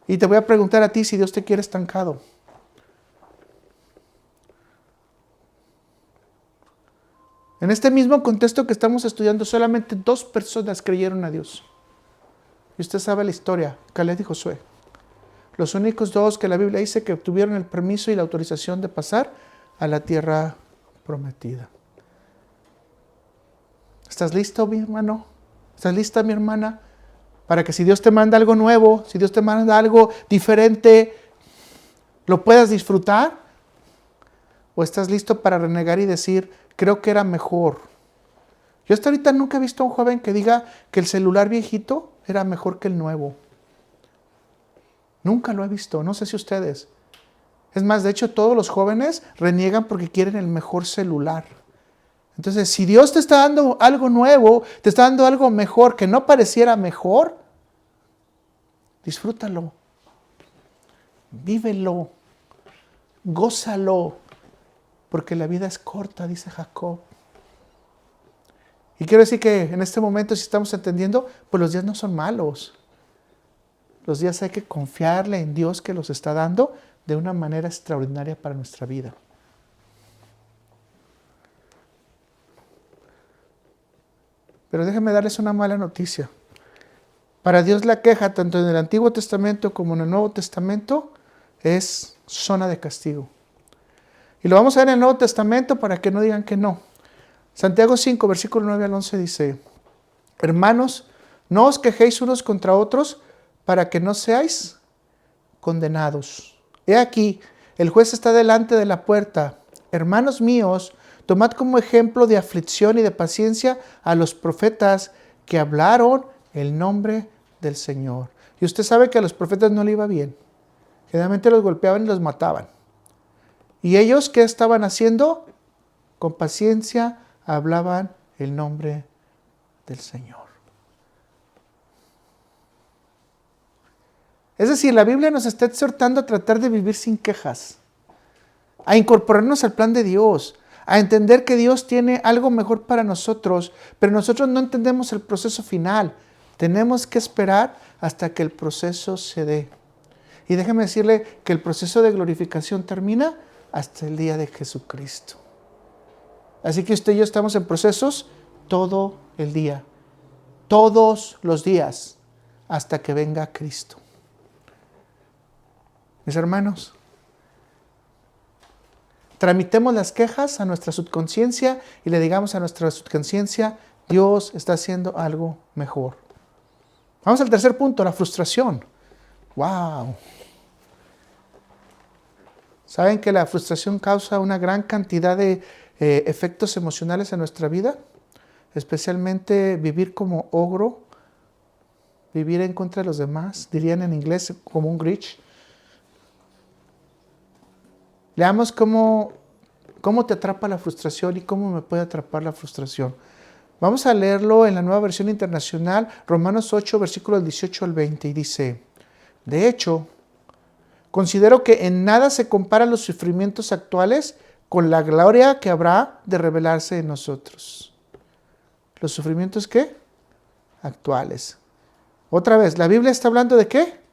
Y te voy a preguntar a ti si Dios te quiere estancado. En este mismo contexto que estamos estudiando, solamente 2 personas creyeron a Dios. Y usted sabe la historia, Caleb y Josué. Los únicos 2 que la Biblia dice que obtuvieron el permiso y la autorización de pasar a la tierra prometida. ¿Estás listo, mi hermano? ¿Estás lista, mi hermana? Para que si Dios te manda algo nuevo, si Dios te manda algo diferente, lo puedas disfrutar. ¿O estás listo para renegar y decir, creo que era mejor? Yo hasta ahorita nunca he visto a un joven que diga que el celular viejito era mejor que el nuevo. Nunca lo he visto, no sé si ustedes. Es más, de hecho, todos los jóvenes reniegan porque quieren el mejor celular. Entonces, si Dios te está dando algo nuevo, te está dando algo mejor que no pareciera mejor, disfrútalo, vívelo, gózalo, porque la vida es corta, dice Jacob. Y quiero decir que en este momento, si estamos entendiendo, pues los días no son malos. Los días hay que confiarle en Dios que los está dando de una manera extraordinaria para nuestra vida. Pero déjenme darles una mala noticia. Para Dios la queja, tanto en el Antiguo Testamento como en el Nuevo Testamento, es zona de castigo. Y lo vamos a ver en el Nuevo Testamento para que no digan que no. Santiago 5, versículo 9 al 11 dice, hermanos, no os quejéis unos contra otros para que no seáis condenados. He aquí, el juez está delante de la puerta. Hermanos míos, tomad como ejemplo de aflicción y de paciencia a los profetas que hablaron el nombre del Señor. Y usted sabe que a los profetas no le iba bien. Generalmente los golpeaban y los mataban. ¿Y ellos qué estaban haciendo? Con paciencia hablaban el nombre del Señor. Es decir, la Biblia nos está exhortando a tratar de vivir sin quejas, a incorporarnos al plan de Dios, a entender que Dios tiene algo mejor para nosotros, pero nosotros no entendemos el proceso final. Tenemos que esperar hasta que el proceso se dé. Y déjeme decirle que el proceso de glorificación termina hasta el día de Jesucristo. Así que usted y yo estamos en procesos todo el día, todos los días, hasta que venga Cristo. Mis hermanos, tramitemos las quejas a nuestra subconsciencia y le digamos a nuestra subconsciencia, Dios está haciendo algo mejor. Vamos al tercer punto, la frustración. ¡Wow! ¿Saben que la frustración causa una gran cantidad de efectos emocionales en nuestra vida? Especialmente vivir como ogro, vivir en contra de los demás, dirían en inglés como un Grinch. Leamos cómo te atrapa la frustración y cómo me puede atrapar la frustración. Vamos a leerlo en la Nueva Versión Internacional, Romanos 8, versículos 18 al 20, y dice, de hecho, considero que en nada se comparan los sufrimientos actuales con la gloria que habrá de revelarse en nosotros. ¿Los sufrimientos qué? Actuales. Otra vez, ¿la Biblia está hablando de qué?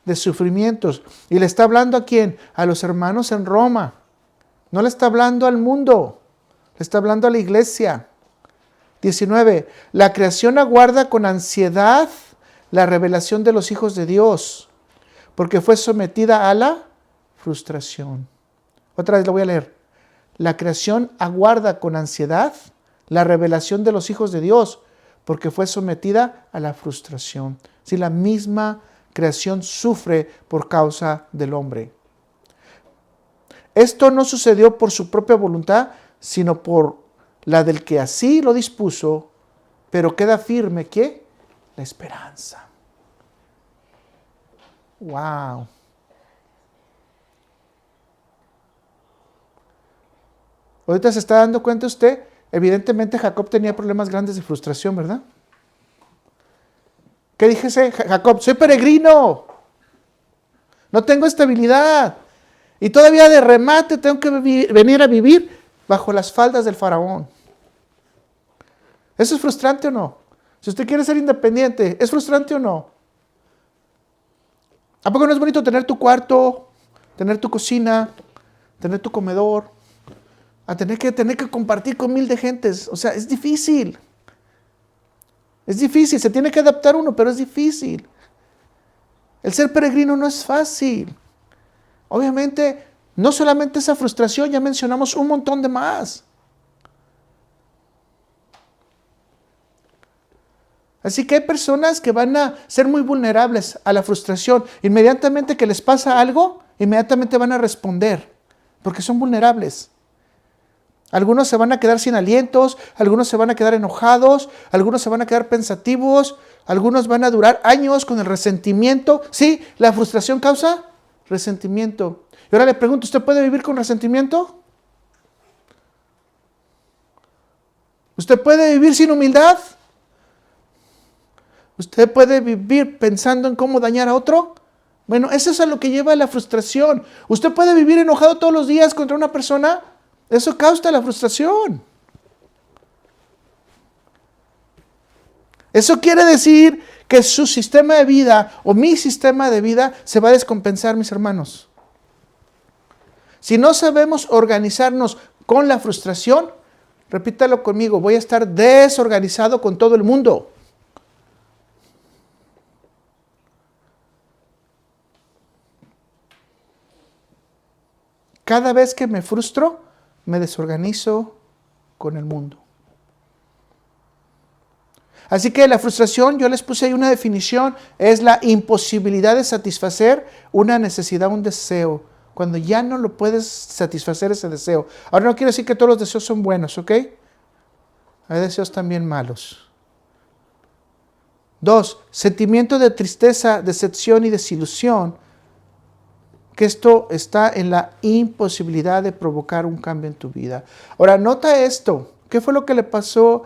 De sufrimientos. ¿Y le está hablando a quién? A los hermanos en Roma. No le está hablando al mundo, le está hablando a la iglesia. 19. La creación aguarda con ansiedad la revelación de los hijos de Dios, porque fue sometida a la frustración. Otra vez lo voy a leer. La creación aguarda con ansiedad la revelación de los hijos de Dios, porque fue sometida a la frustración. Si la misma creación sufre por causa del hombre. Esto no sucedió por su propia voluntad, sino por la del que así lo dispuso, pero queda firme ¿qué? La esperanza. ¡Wow! Ahorita se está dando cuenta usted, evidentemente Jacob tenía problemas grandes de frustración, ¿verdad? ¿Qué dijese Jacob? Soy peregrino, no tengo estabilidad y todavía de remate tengo que venir a vivir bajo las faldas del faraón. ¿Eso es frustrante o no? Si usted quiere ser independiente, ¿es frustrante o no? ¿A poco no es bonito tener tu cuarto, tener tu cocina, tener tu comedor, a tener que compartir con 1000 de gentes? O sea, es difícil. Es difícil, se tiene que adaptar uno, pero es difícil. El ser peregrino no es fácil. Obviamente, no solamente esa frustración, ya mencionamos un montón de más. Así que hay personas que van a ser muy vulnerables a la frustración. Inmediatamente que les pasa algo, inmediatamente van a responder, porque son vulnerables. Algunos se van a quedar sin alientos, algunos se van a quedar enojados, algunos se van a quedar pensativos, algunos van a durar años con el resentimiento. Sí, la frustración causa resentimiento. Y ahora le pregunto, ¿usted puede vivir con resentimiento? ¿Usted puede vivir sin humildad? ¿Usted puede vivir pensando en cómo dañar a otro? Bueno, eso es a lo que lleva la frustración. ¿Usted puede vivir enojado todos los días contra una persona? Eso causa la frustración. Eso quiere decir que su sistema de vida o mi sistema de vida se va a descompensar, mis hermanos. Si no sabemos organizarnos con la frustración, repítalo conmigo, voy a estar desorganizado con todo el mundo. Cada vez que me frustro, me desorganizo con el mundo. Así que la frustración, yo les puse ahí una definición, es la imposibilidad de satisfacer una necesidad, un deseo, cuando ya no lo puedes satisfacer ese deseo. Ahora no quiero decir que todos los deseos son buenos, ¿ok? Hay deseos también malos. 2, sentimiento de tristeza, decepción y desilusión, que esto está en la imposibilidad de provocar un cambio en tu vida. Ahora, nota esto. ¿Qué fue lo que le pasó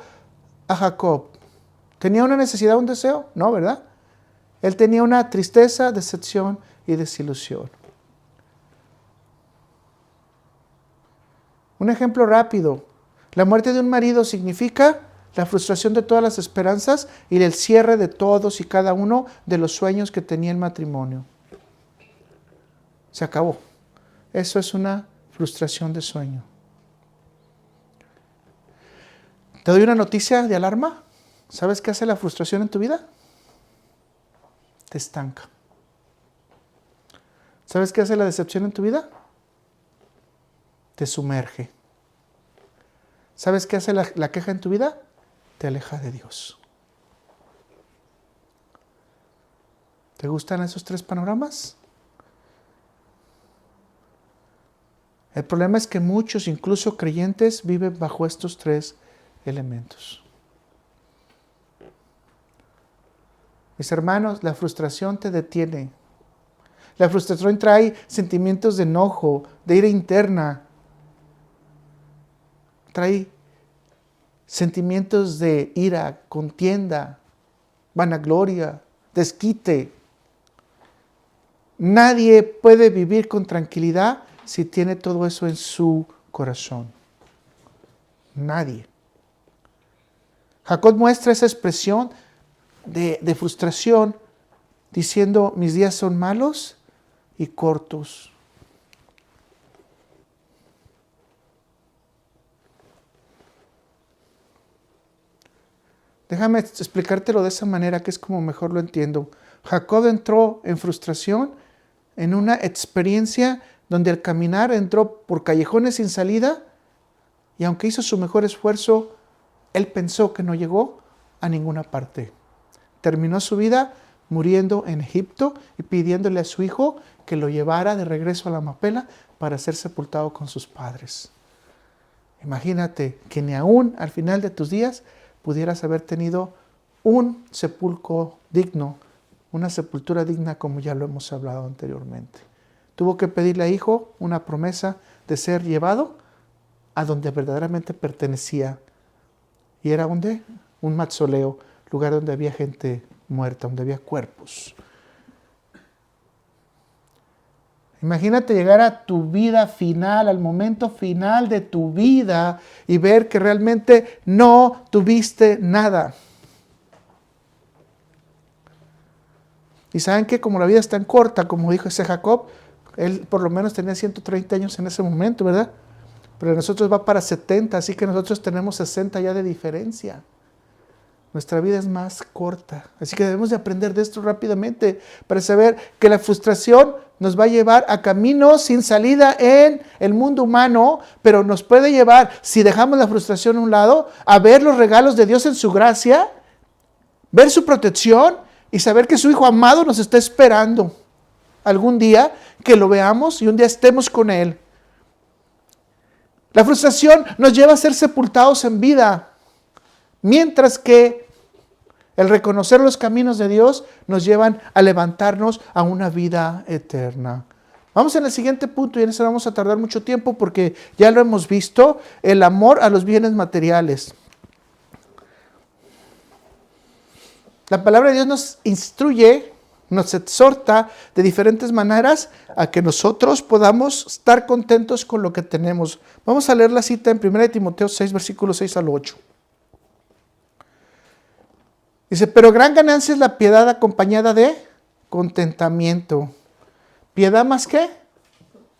a Jacob? ¿Tenía una necesidad, un deseo? No, ¿verdad? Él tenía una tristeza, decepción y desilusión. Un ejemplo rápido. La muerte de un marido significa la frustración de todas las esperanzas y el cierre de todos y cada uno de los sueños que tenía el matrimonio. Se acabó. Eso es una frustración de sueño. ¿Te doy una noticia de alarma? ¿Sabes qué hace la frustración en tu vida? Te estanca. ¿Sabes qué hace la decepción en tu vida? Te sumerge. ¿Sabes qué hace la queja en tu vida? Te aleja de Dios. ¿Te gustan esos 3 panoramas? El problema es que muchos, incluso creyentes, viven bajo estos 3 elementos. Mis hermanos, la frustración te detiene. La frustración trae sentimientos de enojo, de ira interna. Trae sentimientos de ira, contienda, vanagloria, desquite. Nadie puede vivir con tranquilidad si tiene todo eso en su corazón. Nadie. Jacob muestra esa expresión de frustración diciendo, mis días son malos y cortos. Déjame explicártelo de esa manera que es como mejor lo entiendo. Jacob entró en frustración en una experiencia donde al caminar entró por callejones sin salida y aunque hizo su mejor esfuerzo, él pensó que no llegó a ninguna parte. Terminó su vida muriendo en Egipto y pidiéndole a su hijo que lo llevara de regreso a la Macpela para ser sepultado con sus padres. Imagínate que ni aún al final de tus días pudieras haber tenido un sepulcro digno, una sepultura digna como ya lo hemos hablado anteriormente. Tuvo que pedirle a hijo una promesa de ser llevado a donde verdaderamente pertenecía. ¿Y era donde? Un mausoleo, lugar donde había gente muerta, donde había cuerpos. Imagínate llegar a tu vida final, al momento final de tu vida y ver que realmente no tuviste nada. Y saben que como la vida es tan corta, como dijo ese Jacob, él por lo menos tenía 130 años en ese momento, ¿verdad? Pero nosotros va para 70, así que nosotros tenemos 60 ya de diferencia. Nuestra vida es más corta. Así que debemos de aprender de esto rápidamente para saber que la frustración nos va a llevar a caminos sin salida en el mundo humano, pero nos puede llevar, si dejamos la frustración a un lado, a ver los regalos de Dios en su gracia, ver su protección y saber que su Hijo amado nos está esperando algún día, que lo veamos y un día estemos con Él. La frustración nos lleva a ser sepultados en vida, mientras que el reconocer los caminos de Dios nos llevan a levantarnos a una vida eterna. Vamos en el siguiente punto y en eso vamos a tardar mucho tiempo porque ya lo hemos visto, el amor a los bienes materiales. La palabra de Dios nos instruye, nos exhorta de diferentes maneras a que nosotros podamos estar contentos con lo que tenemos. Vamos a leer la cita en 1 Timoteo 6, versículos 6 al 8. Dice, pero gran ganancia es la piedad acompañada de contentamiento. ¿Piedad más qué?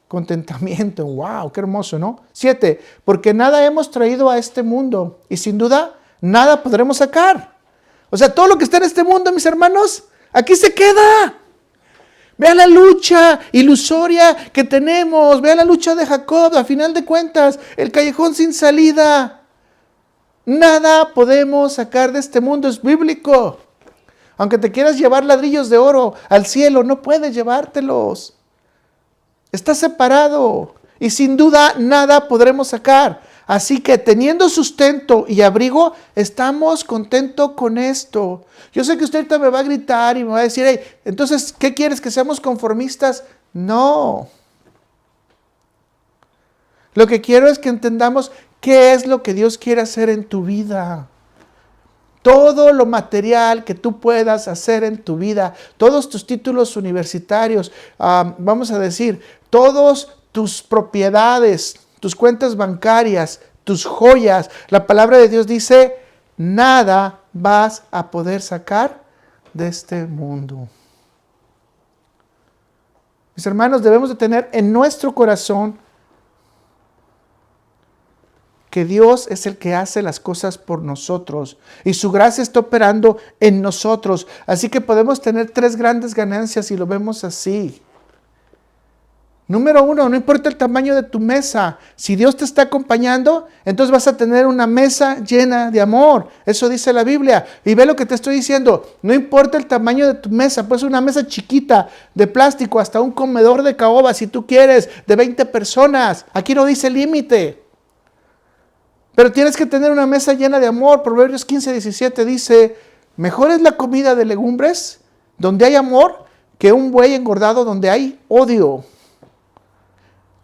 Contentamiento. ¡Wow! ¡Qué hermoso!, ¿no? 7. Porque nada hemos traído a este mundo y sin duda nada podremos sacar. O sea, todo lo que está en este mundo, mis hermanos, aquí se queda. Vean la lucha ilusoria que tenemos. Vean la lucha de Jacob. A final de cuentas, el callejón sin salida. Nada podemos sacar de este mundo. Es bíblico. Aunque te quieras llevar ladrillos de oro al cielo, no puedes llevártelos. Está separado. Y sin duda nada podremos sacar. Así que teniendo sustento y abrigo, estamos contentos con esto. Yo sé que usted ahorita me va a gritar y me va a decir, hey, entonces, ¿qué quieres? ¿Que seamos conformistas? No. Lo que quiero es que entendamos qué es lo que Dios quiere hacer en tu vida. Todo lo material que tú puedas hacer en tu vida, todos tus títulos universitarios, vamos a decir, todas tus propiedades, tus cuentas bancarias, tus joyas. La palabra de Dios dice, nada vas a poder sacar de este mundo. Mis hermanos, debemos de tener en nuestro corazón que Dios es el que hace las cosas por nosotros y su gracia está operando en nosotros. Así que podemos tener 3 grandes ganancias si lo vemos así. Número 1, no importa el tamaño de tu mesa. Si Dios te está acompañando, entonces vas a tener una mesa llena de amor. Eso dice la Biblia. Y ve lo que te estoy diciendo. No importa el tamaño de tu mesa. Puede ser una mesa chiquita de plástico hasta un comedor de caoba, si tú quieres, de 20 personas. Aquí no dice límite. Pero tienes que tener una mesa llena de amor. Proverbios 15:17 dice, mejor es la comida de legumbres donde hay amor que un buey engordado donde hay odio.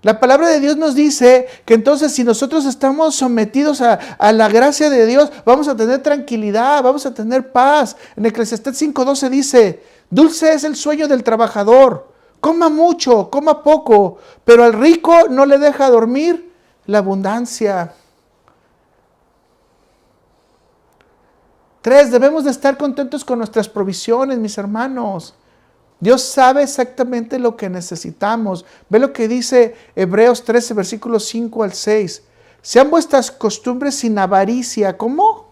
La palabra de Dios nos dice que entonces si nosotros estamos sometidos a la gracia de Dios, vamos a tener tranquilidad, vamos a tener paz. En Eclesiastés 5:12 dice, dulce es el sueño del trabajador, coma mucho, coma poco, pero al rico no le deja dormir la abundancia. 3, debemos de estar contentos con nuestras provisiones, mis hermanos. Dios sabe exactamente lo que necesitamos. Ve lo que dice Hebreos 13, versículos 5 al 6. Sean vuestras costumbres sin avaricia. ¿Cómo?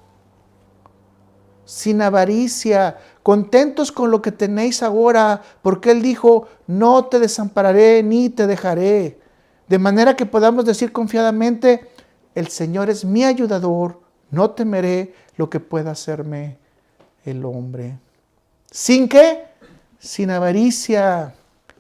Sin avaricia. Contentos con lo que tenéis ahora, porque Él dijo, no te desampararé ni te dejaré. De manera que podamos decir confiadamente, el Señor es mi ayudador, no temeré lo que pueda hacerme el hombre. ¿Sin qué? Sin avaricia,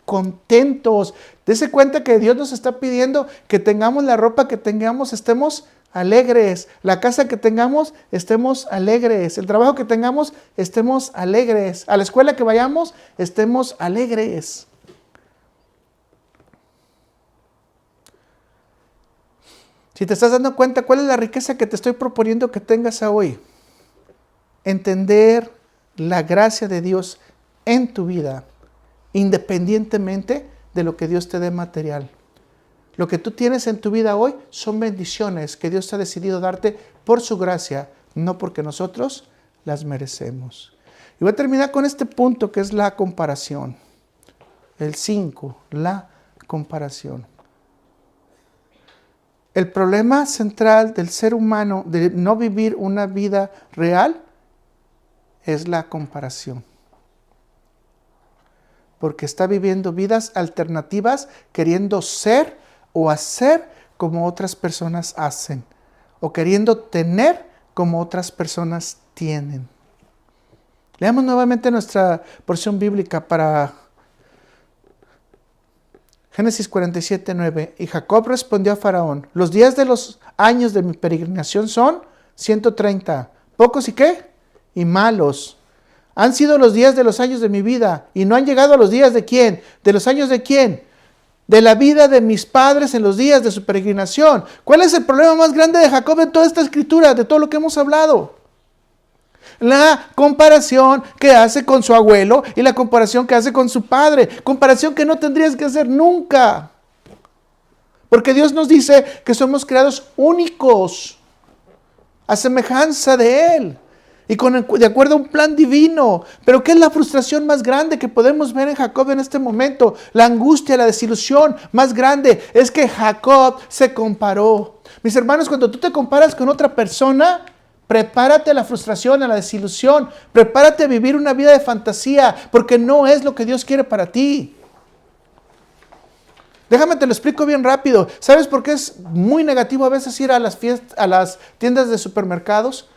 contentos. Dese cuenta que Dios nos está pidiendo que tengamos la ropa que tengamos, estemos alegres. La casa que tengamos, estemos alegres. El trabajo que tengamos, estemos alegres. A la escuela que vayamos, estemos alegres. Si te estás dando cuenta, ¿cuál es la riqueza que te estoy proponiendo que tengas hoy? Entender la gracia de Dios en tu vida, independientemente de lo que Dios te dé material. Lo que tú tienes en tu vida hoy son bendiciones que Dios ha decidido darte por su gracia, no porque nosotros las merecemos. Y voy a terminar con este punto que es la comparación. El 5, la comparación. El problema central del ser humano de no vivir una vida real es la comparación. Porque está viviendo vidas alternativas queriendo ser o hacer como otras personas hacen. O queriendo tener como otras personas tienen. Leamos nuevamente nuestra porción bíblica para Génesis 47:9. Y Jacob respondió a Faraón: los días de los años de mi peregrinación son 130. ¿Pocos y qué? Y malos. Han sido los días de los años de mi vida y no han llegado a los días de quién. ¿De los años de quién? De la vida de mis padres en los días de su peregrinación. ¿Cuál es el problema más grande de Jacob en toda esta escritura, de todo lo que hemos hablado? La comparación que hace con su abuelo y la comparación que hace con su padre. Comparación que no tendrías que hacer nunca. Porque Dios nos dice que somos creados únicos, a semejanza de Él. Y de acuerdo a un plan divino. Pero ¿qué es la frustración más grande que podemos ver en Jacob en este momento? La angustia, la desilusión más grande es que Jacob se comparó. Mis hermanos, cuando tú te comparas con otra persona, prepárate a la frustración, a la desilusión. Prepárate a vivir una vida de fantasía, porque no es lo que Dios quiere para ti. Déjame te lo explico bien rápido. ¿Sabes por qué es muy negativo a veces ir a las tiendas de supermercados?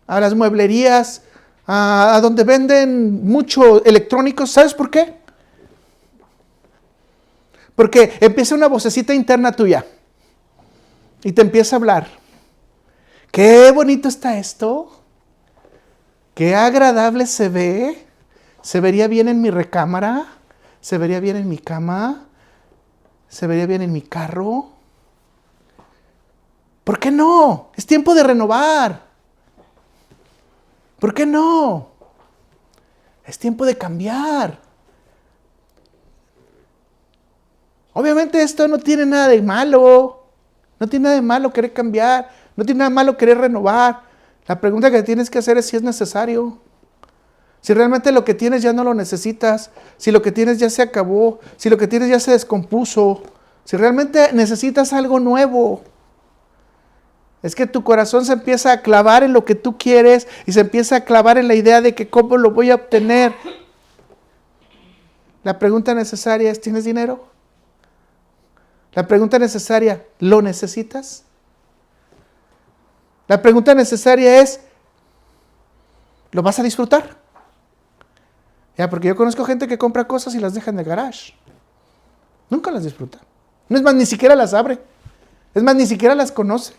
A las mueblerías, a donde venden mucho electrónicos. ¿Sabes por qué? Porque empieza una vocecita interna tuya y te empieza a hablar. ¡Qué bonito está esto! ¡Qué agradable se ve! ¿Se vería bien en mi recámara? ¿Se vería bien en mi cama? ¿Se vería bien en mi carro? ¿Por qué no? Es tiempo de renovar. ¿Por qué no? Es tiempo de cambiar. Obviamente esto no tiene nada de malo. No tiene nada de malo querer cambiar. No tiene nada de malo querer renovar. La pregunta que tienes que hacer es si es necesario. Si realmente lo que tienes ya no lo necesitas. Si lo que tienes ya se acabó. Si lo que tienes ya se descompuso. Si realmente necesitas algo nuevo. Es que tu corazón se empieza a clavar en lo que tú quieres y se empieza a clavar en la idea de que cómo lo voy a obtener. La pregunta necesaria es, ¿tienes dinero? La pregunta necesaria, ¿lo necesitas? La pregunta necesaria es, ¿lo vas a disfrutar? Ya, porque yo conozco gente que compra cosas y las deja en el garage. Nunca las disfruta. No es más, ni siquiera las abre. Es más, ni siquiera las conoce.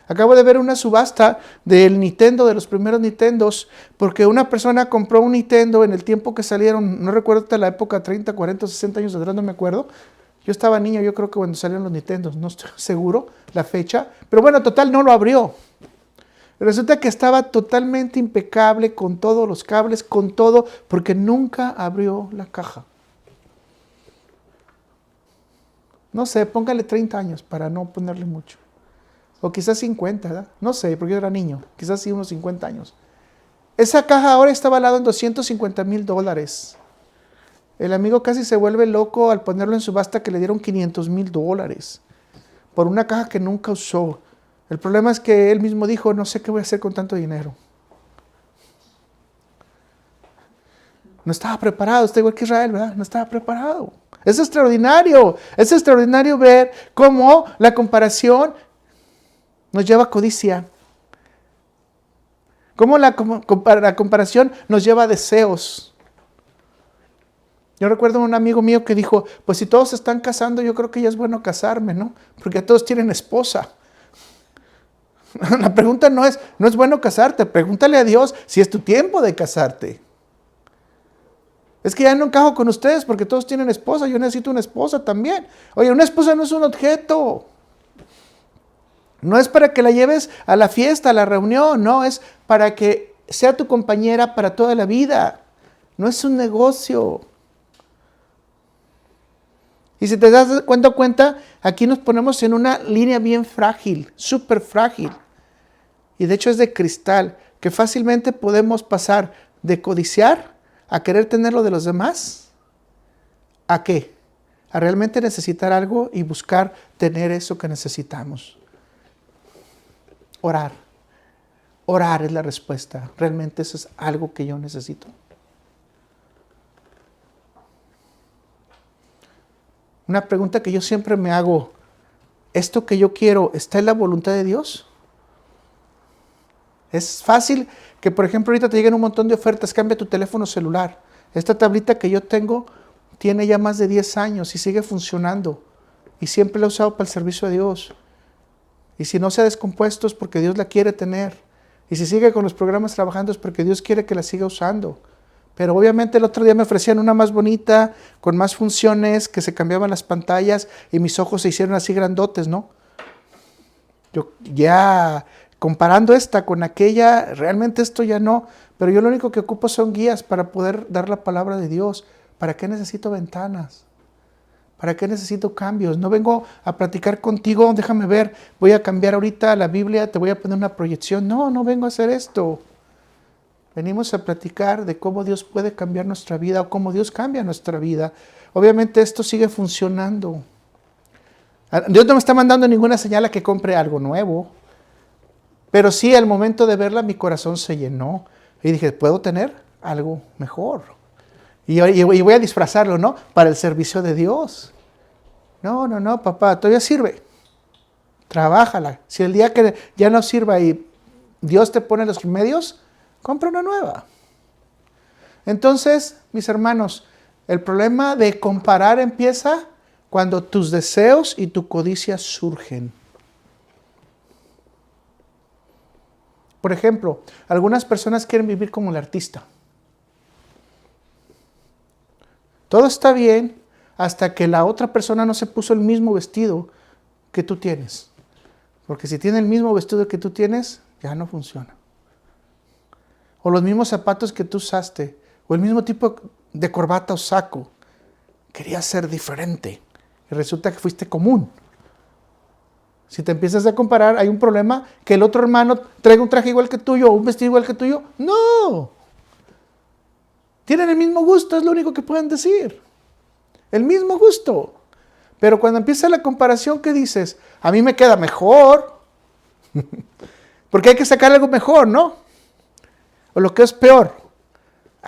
Acabo de ver una subasta del Nintendo, de los primeros Nintendos, porque una persona compró un Nintendo en el tiempo que salieron, no recuerdo hasta la época, 30, 40, 60 años atrás, no me acuerdo. Yo estaba niño, yo creo que cuando salieron los Nintendos, no estoy seguro la fecha, pero bueno, total, no lo abrió. Resulta que estaba totalmente impecable con todos los cables, con todo, porque nunca abrió la caja. No sé, póngale 30 años para no ponerle mucho. O quizás 50, ¿verdad? No sé, porque yo era niño. Quizás sí unos 50 años. Esa caja ahora está valada en $250,000. El amigo casi se vuelve loco al ponerlo en subasta que le dieron $500,000 por una caja que nunca usó. El problema es que él mismo dijo, no sé qué voy a hacer con tanto dinero. No estaba preparado, está igual que Israel, ¿verdad? No estaba preparado. Es extraordinario ver cómo la comparación nos lleva a codicia. Cómo la comparación nos lleva a deseos. Yo recuerdo a un amigo mío que dijo, pues si todos se están casando, yo creo que ya es bueno casarme, ¿no? Porque todos tienen esposa. La pregunta no es bueno casarte, pregúntale a Dios si es tu tiempo de casarte. Es que ya no encajo con ustedes porque todos tienen esposa, yo necesito una esposa también. Oye, una esposa no es un objeto. No es para que la lleves a la fiesta, a la reunión, no, es para que sea tu compañera para toda la vida. No es un negocio. Y si te das cuenta, aquí nos ponemos en una línea bien frágil, súper frágil. Y de hecho es de cristal, que fácilmente podemos pasar de codiciar a querer tener lo de los demás. ¿A qué? A realmente necesitar algo y buscar tener eso que necesitamos. Orar. Orar es la respuesta. Realmente eso es algo que yo necesito. Una pregunta que yo siempre me hago, ¿esto que yo quiero está en la voluntad de Dios? Es fácil que, por ejemplo, ahorita te lleguen un montón de ofertas, cambia tu teléfono celular. Esta tablita que yo tengo tiene ya más de 10 años y sigue funcionando. Y siempre la he usado para el servicio a Dios. Y si no se ha descompuesto es porque Dios la quiere tener. Y si sigue con los programas trabajando es porque Dios quiere que la siga usando. Pero obviamente el otro día me ofrecían una más bonita, con más funciones, que se cambiaban las pantallas y mis ojos se hicieron así grandotes, ¿no? Yo ya comparando esta con aquella, realmente esto ya no. Pero yo lo único que ocupo son guías para poder dar la palabra de Dios. ¿Para qué necesito ventanas? ¿Para qué necesito cambios? No vengo a platicar contigo, déjame ver, voy a cambiar ahorita la Biblia, te voy a poner una proyección. No, no vengo a hacer esto. Venimos a platicar de cómo Dios puede cambiar nuestra vida o cómo Dios cambia nuestra vida. Obviamente esto sigue funcionando. Dios no me está mandando ninguna señal a que compre algo nuevo. Pero sí, al momento de verla, mi corazón se llenó. Y dije, ¿puedo tener algo mejor? Y voy a disfrazarlo, ¿no? Para el servicio de Dios. No, papá, todavía sirve. Trabájala. Si el día que ya no sirva y Dios te pone los medios, compra una nueva. Entonces, mis hermanos, el problema de comparar empieza cuando tus deseos y tu codicia surgen. Por ejemplo, algunas personas quieren vivir como el artista. Todo está bien hasta que la otra persona no se puso el mismo vestido que tú tienes. Porque si tiene el mismo vestido que tú tienes, ya no funciona. O los mismos zapatos que tú usaste, o el mismo tipo de corbata o saco. Querías ser diferente y resulta que fuiste común. Si te empiezas a comparar, hay un problema que el otro hermano traiga un traje igual que tuyo o un vestido igual que tuyo. ¡No! Tienen el mismo gusto, es lo único que pueden decir. El mismo gusto. Pero cuando empieza la comparación, ¿qué dices? A mí me queda mejor. Porque hay que sacar algo mejor, ¿no? O lo que es peor.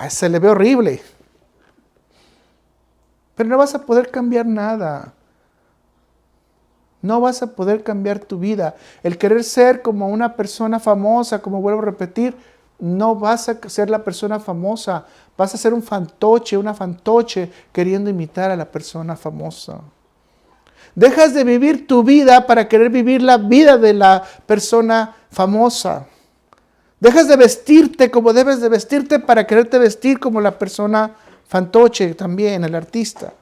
Se le ve horrible. Pero no vas a poder cambiar nada. No vas a poder cambiar tu vida. El querer ser como una persona famosa, como vuelvo a repetir, no vas a ser la persona famosa. Vas a ser un fantoche, una fantoche queriendo imitar a la persona famosa. Dejas de vivir tu vida para querer vivir la vida de la persona famosa. Dejas de vestirte como debes de vestirte para quererte vestir como la persona fantoche también, el artista.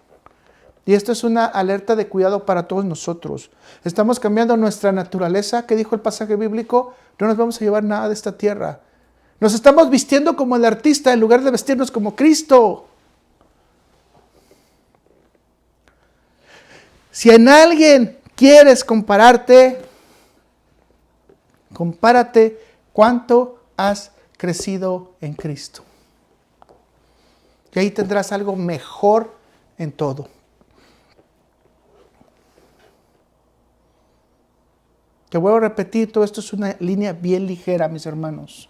Y esto es una alerta de cuidado para todos nosotros. Estamos cambiando nuestra naturaleza. ¿Qué dijo el pasaje bíblico? No nos vamos a llevar nada de esta tierra. Nos estamos vistiendo como el artista en lugar de vestirnos como Cristo. Si en alguien quieres compararte, compárate cuánto has crecido en Cristo. Y ahí tendrás algo mejor en todo. Te vuelvo a repetir, todo esto es una línea bien ligera, mis hermanos.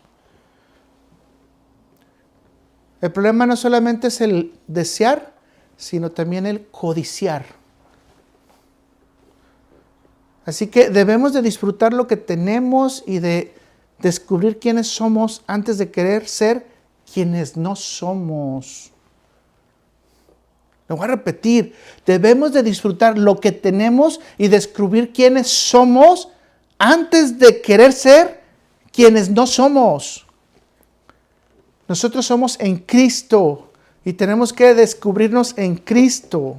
El problema no solamente es el desear, sino también el codiciar. Así que debemos de disfrutar lo que tenemos y de descubrir quiénes somos antes de querer ser quienes no somos. Lo voy a repetir, debemos de disfrutar lo que tenemos y descubrir quiénes somos antes de querer ser quienes no somos. Nosotros somos en Cristo y tenemos que descubrirnos en Cristo.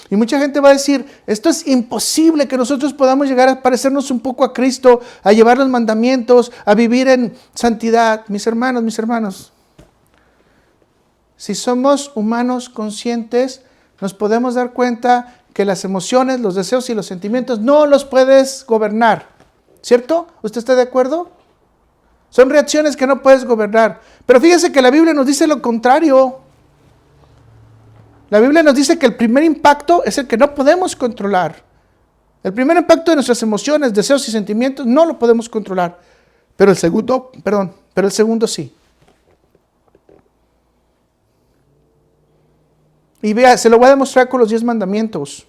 Y mucha gente va a decir, esto es imposible que nosotros podamos llegar a parecernos un poco a Cristo, a llevar los mandamientos, a vivir en santidad. Mis hermanos, si somos humanos conscientes, nos podemos dar cuenta que las emociones, los deseos y los sentimientos no los puedes gobernar. ¿Cierto? ¿Usted está de acuerdo? Son reacciones que no puedes gobernar. Pero fíjese que la Biblia nos dice lo contrario. La Biblia nos dice que el primer impacto es el que no podemos controlar. El primer impacto de nuestras emociones, deseos y sentimientos no lo podemos controlar. Pero el segundo sí. Y vea, se lo voy a demostrar con los 10 mandamientos.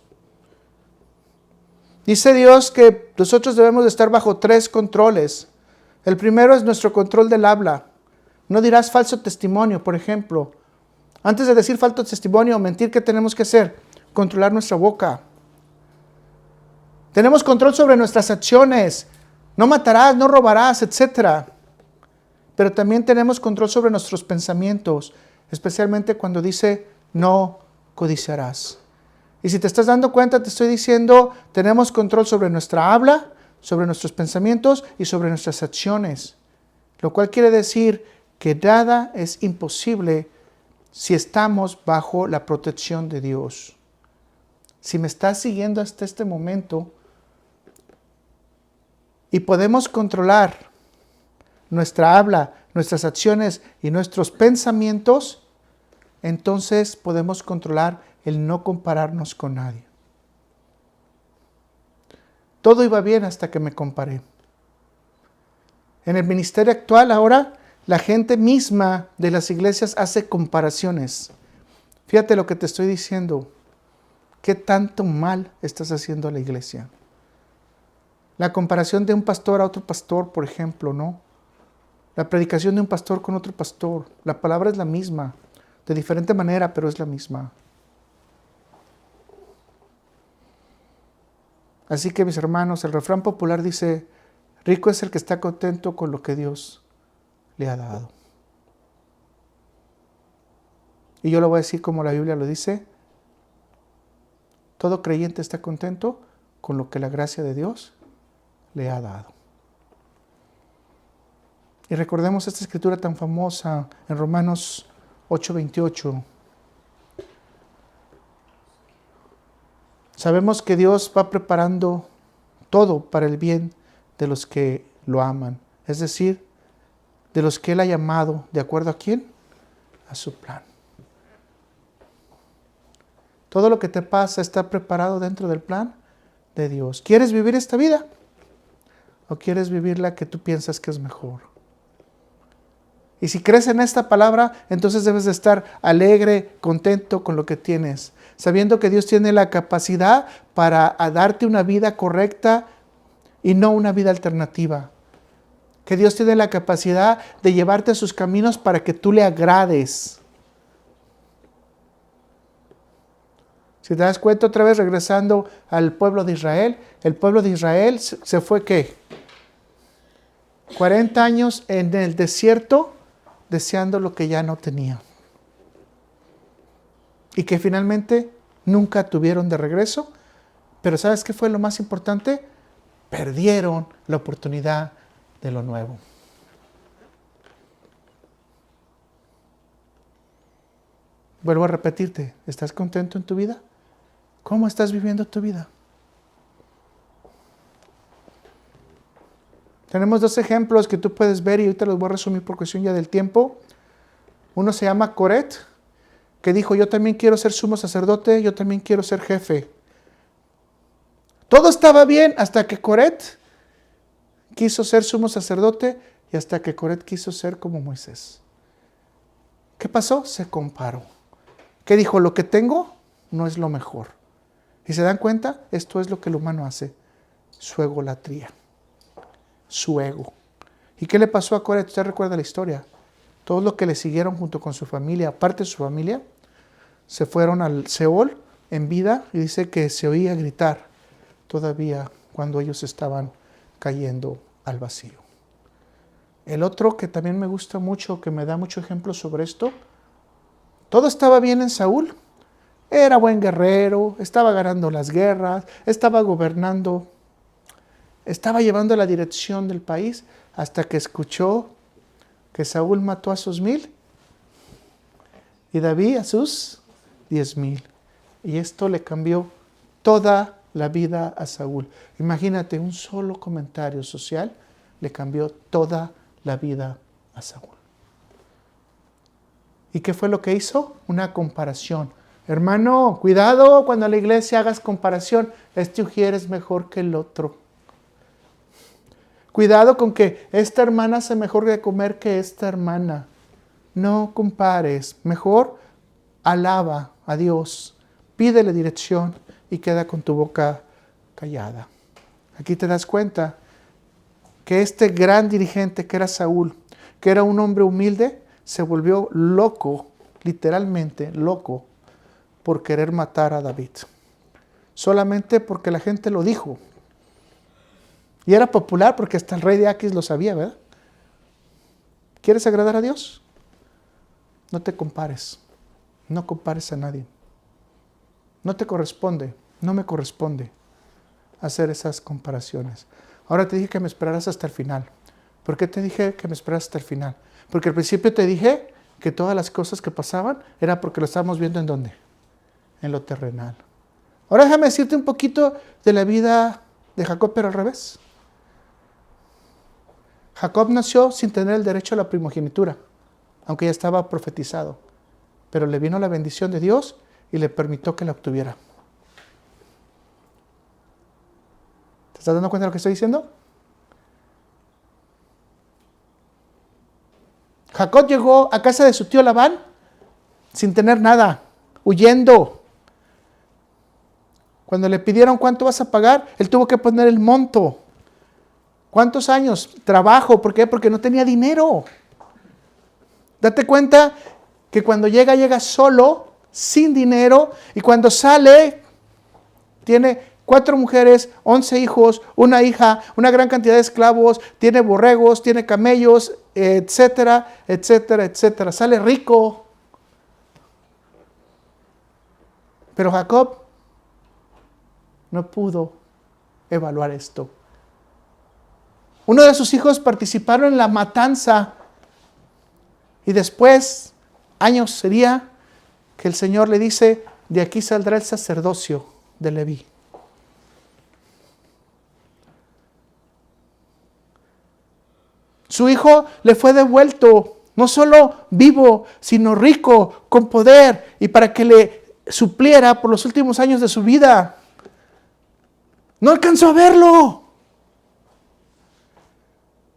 Dice Dios que nosotros debemos de estar bajo 3 controles. El primero es nuestro control del habla. No dirás falso testimonio, por ejemplo. Antes de decir falso testimonio o mentir, ¿qué tenemos que hacer? Controlar nuestra boca. Tenemos control sobre nuestras acciones. No matarás, no robarás, etc. Pero también tenemos control sobre nuestros pensamientos, especialmente cuando dice no codiciarás. Y si te estás dando cuenta, te estoy diciendo, tenemos control sobre nuestra habla, sobre nuestros pensamientos y sobre nuestras acciones. Lo cual quiere decir que nada es imposible si estamos bajo la protección de Dios. Si me estás siguiendo hasta este momento y podemos controlar nuestra habla, nuestras acciones y nuestros pensamientos, entonces podemos controlar el no compararnos con nadie. Todo iba bien hasta que me comparé. En el ministerio actual ahora, la gente misma de las iglesias hace comparaciones. Fíjate lo que te estoy diciendo. ¿Qué tanto mal estás haciendo a la iglesia? La comparación de un pastor a otro pastor, por ejemplo, ¿no? La predicación de un pastor con otro pastor. La palabra es la misma, de diferente manera, pero es la misma. Así que, mis hermanos, el refrán popular dice, rico es el que está contento con lo que Dios le ha dado. Y yo lo voy a decir como la Biblia lo dice, todo creyente está contento con lo que la gracia de Dios le ha dado. Y recordemos esta escritura tan famosa en Romanos 8:28. Sabemos que Dios va preparando todo para el bien de los que lo aman. Es decir, de los que Él ha llamado. ¿De acuerdo a quién? A su plan. Todo lo que te pasa está preparado dentro del plan de Dios. ¿Quieres vivir esta vida? ¿O quieres vivir la que tú piensas que es mejor? Y si crees en esta palabra, entonces debes de estar alegre, contento con lo que tienes, sabiendo que Dios tiene la capacidad para darte una vida correcta y no una vida alternativa. Que Dios tiene la capacidad de llevarte a sus caminos para que tú le agrades. Si te das cuenta otra vez regresando al pueblo de Israel, el pueblo de Israel se fue ¿qué? 40 años en el desierto deseando lo que ya no tenía. Y que finalmente nunca tuvieron de regreso. Pero ¿sabes qué fue lo más importante? Perdieron la oportunidad de lo nuevo. Vuelvo a repetirte, ¿estás contento en tu vida? ¿Cómo estás viviendo tu vida? Tenemos dos ejemplos que tú puedes ver y ahorita los voy a resumir por cuestión ya del tiempo. Uno se llama Coret, que dijo, yo también quiero ser sumo sacerdote, yo también quiero ser jefe. Todo estaba bien hasta que Coret quiso ser sumo sacerdote y hasta que Coret quiso ser como Moisés. ¿Qué pasó? Se comparó. ¿Qué dijo? Lo que tengo no es lo mejor. ¿Y se dan cuenta? Esto es lo que el humano hace. Su egolatría. Su ego. ¿Y qué le pasó a Coret? Usted recuerda la historia. Todos los que le siguieron junto con su familia, aparte de su familia, se fueron al Seol en vida y dice que se oía gritar todavía cuando ellos estaban cayendo al vacío. El otro que también me gusta mucho, que me da mucho ejemplo sobre esto, todo estaba bien en Saúl. Era buen guerrero, estaba ganando las guerras, estaba gobernando, estaba llevando la dirección del país hasta que escuchó que Saúl mató a sus 1000 y David a sus 10,000. Y esto le cambió toda la vida a Saúl. Imagínate, un solo comentario social le cambió toda la vida a Saúl. ¿Y qué fue lo que hizo? Una comparación. Hermano, cuidado cuando a la iglesia hagas comparación. Este ujier es mejor que el otro. Cuidado con que esta hermana hace mejor de comer que esta hermana. No compares. Mejor alaba a Dios. Pídele dirección y queda con tu boca callada. Aquí te das cuenta que este gran dirigente que era Saúl, que era un hombre humilde, se volvió loco literalmente loco por querer matar a David. Solamente porque la gente lo dijo. Y era popular porque hasta el rey de Aquis lo sabía, ¿verdad? ¿Quieres agradar a Dios? No te compares. No compares a nadie. No te corresponde, no me corresponde hacer esas comparaciones. Ahora te dije que me esperaras hasta el final. ¿Por qué te dije que me esperaras hasta el final? Porque al principio te dije que todas las cosas que pasaban era porque lo estábamos viendo ¿en dónde? En lo terrenal. Ahora déjame decirte un poquito de la vida de Jacob, pero al revés. Jacob nació sin tener el derecho a la primogenitura, aunque ya estaba profetizado. Pero le vino la bendición de Dios y le permitió que la obtuviera. ¿Te estás dando cuenta de lo que estoy diciendo? Jacob llegó a casa de su tío Labán sin tener nada, huyendo. Cuando le pidieron cuánto vas a pagar, él tuvo que poner el monto. ¿Cuántos años? Trabajo. ¿Por qué? Porque no tenía dinero. Date cuenta que cuando llega solo, sin dinero, y cuando sale, tiene 4 mujeres, 11 hijos, una hija, una gran cantidad de esclavos, tiene borregos, tiene camellos, etcétera, etcétera, etcétera. Sale rico. Pero Jacob no pudo evaluar esto. Uno de sus hijos participaron en la matanza y después, años sería, que el Señor le dice, de aquí saldrá el sacerdocio de Leví. Su hijo le fue devuelto, no solo vivo, sino rico, con poder, y para que le supliera por los últimos años de su vida. No alcanzó a verlo.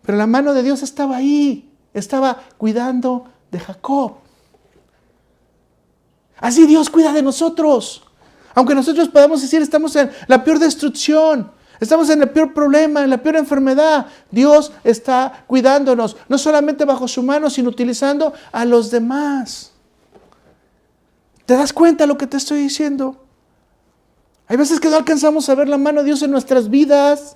Pero la mano de Dios estaba ahí, estaba cuidando de Jacob. Así Dios cuida de nosotros. Aunque nosotros podamos decir, estamos en la peor destrucción, estamos en el peor problema, en la peor enfermedad, Dios está cuidándonos, no solamente bajo su mano, sino utilizando a los demás. ¿Te das cuenta de lo que te estoy diciendo? Hay veces que no alcanzamos a ver la mano de Dios en nuestras vidas,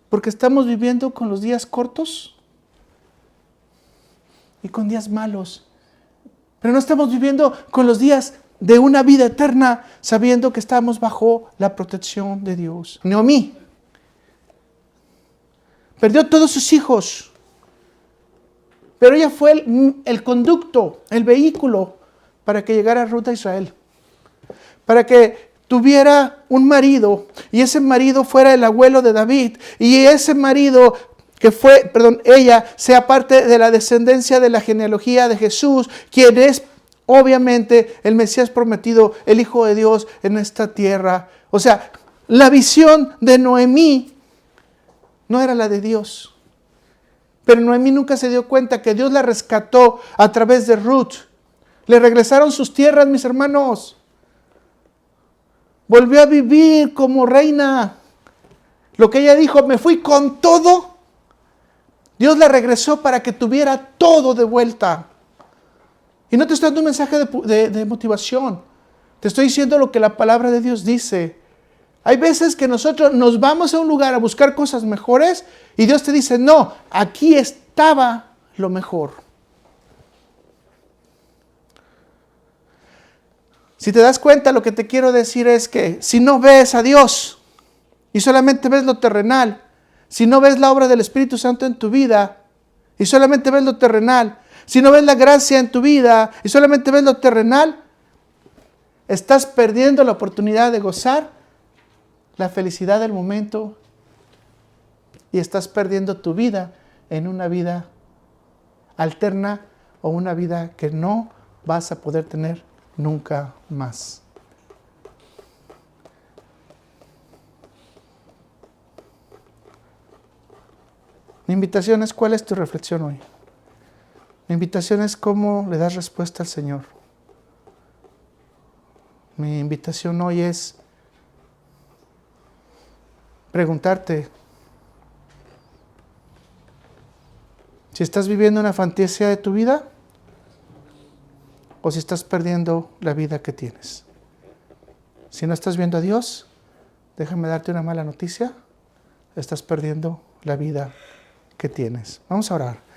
porque estamos viviendo con los días cortos y con días malos. Pero no estamos viviendo con los días de una vida eterna, sabiendo que estamos bajo la protección de Dios. Noemí perdió todos sus hijos, pero ella fue el conducto, el vehículo para que llegara Ruth a Israel. Para que tuviera un marido y ese marido fuera el abuelo de David y ese marido ella sea parte de la descendencia de la genealogía de Jesús, quien es obviamente el Mesías prometido, el Hijo de Dios en esta tierra. O sea, la visión de Noemí no era la de Dios. Pero Noemí nunca se dio cuenta que Dios la rescató a través de Ruth. Le regresaron sus tierras, mis hermanos. Volvió a vivir como reina. Lo que ella dijo, me fui con todo. Dios la regresó para que tuviera todo de vuelta. Y no te estoy dando un mensaje de motivación. Te estoy diciendo lo que la palabra de Dios dice. Hay veces que nosotros nos vamos a un lugar a buscar cosas mejores y Dios te dice, no, aquí estaba lo mejor. Si te das cuenta, lo que te quiero decir es que si no ves a Dios y solamente ves lo terrenal, si no ves la obra del Espíritu Santo en tu vida y solamente ves lo terrenal, si no ves la gracia en tu vida y solamente ves lo terrenal, estás perdiendo la oportunidad de gozar la felicidad del momento y estás perdiendo tu vida en una vida alterna o una vida que no vas a poder tener nunca más. Mi invitación es, ¿cuál es tu reflexión hoy? Mi invitación es cómo le das respuesta al Señor. Mi invitación hoy es preguntarte si estás viviendo una fantasía de tu vida o si estás perdiendo la vida que tienes. Si no estás viendo a Dios, déjame darte una mala noticia. Estás perdiendo la vida que tienes. Vamos a orar.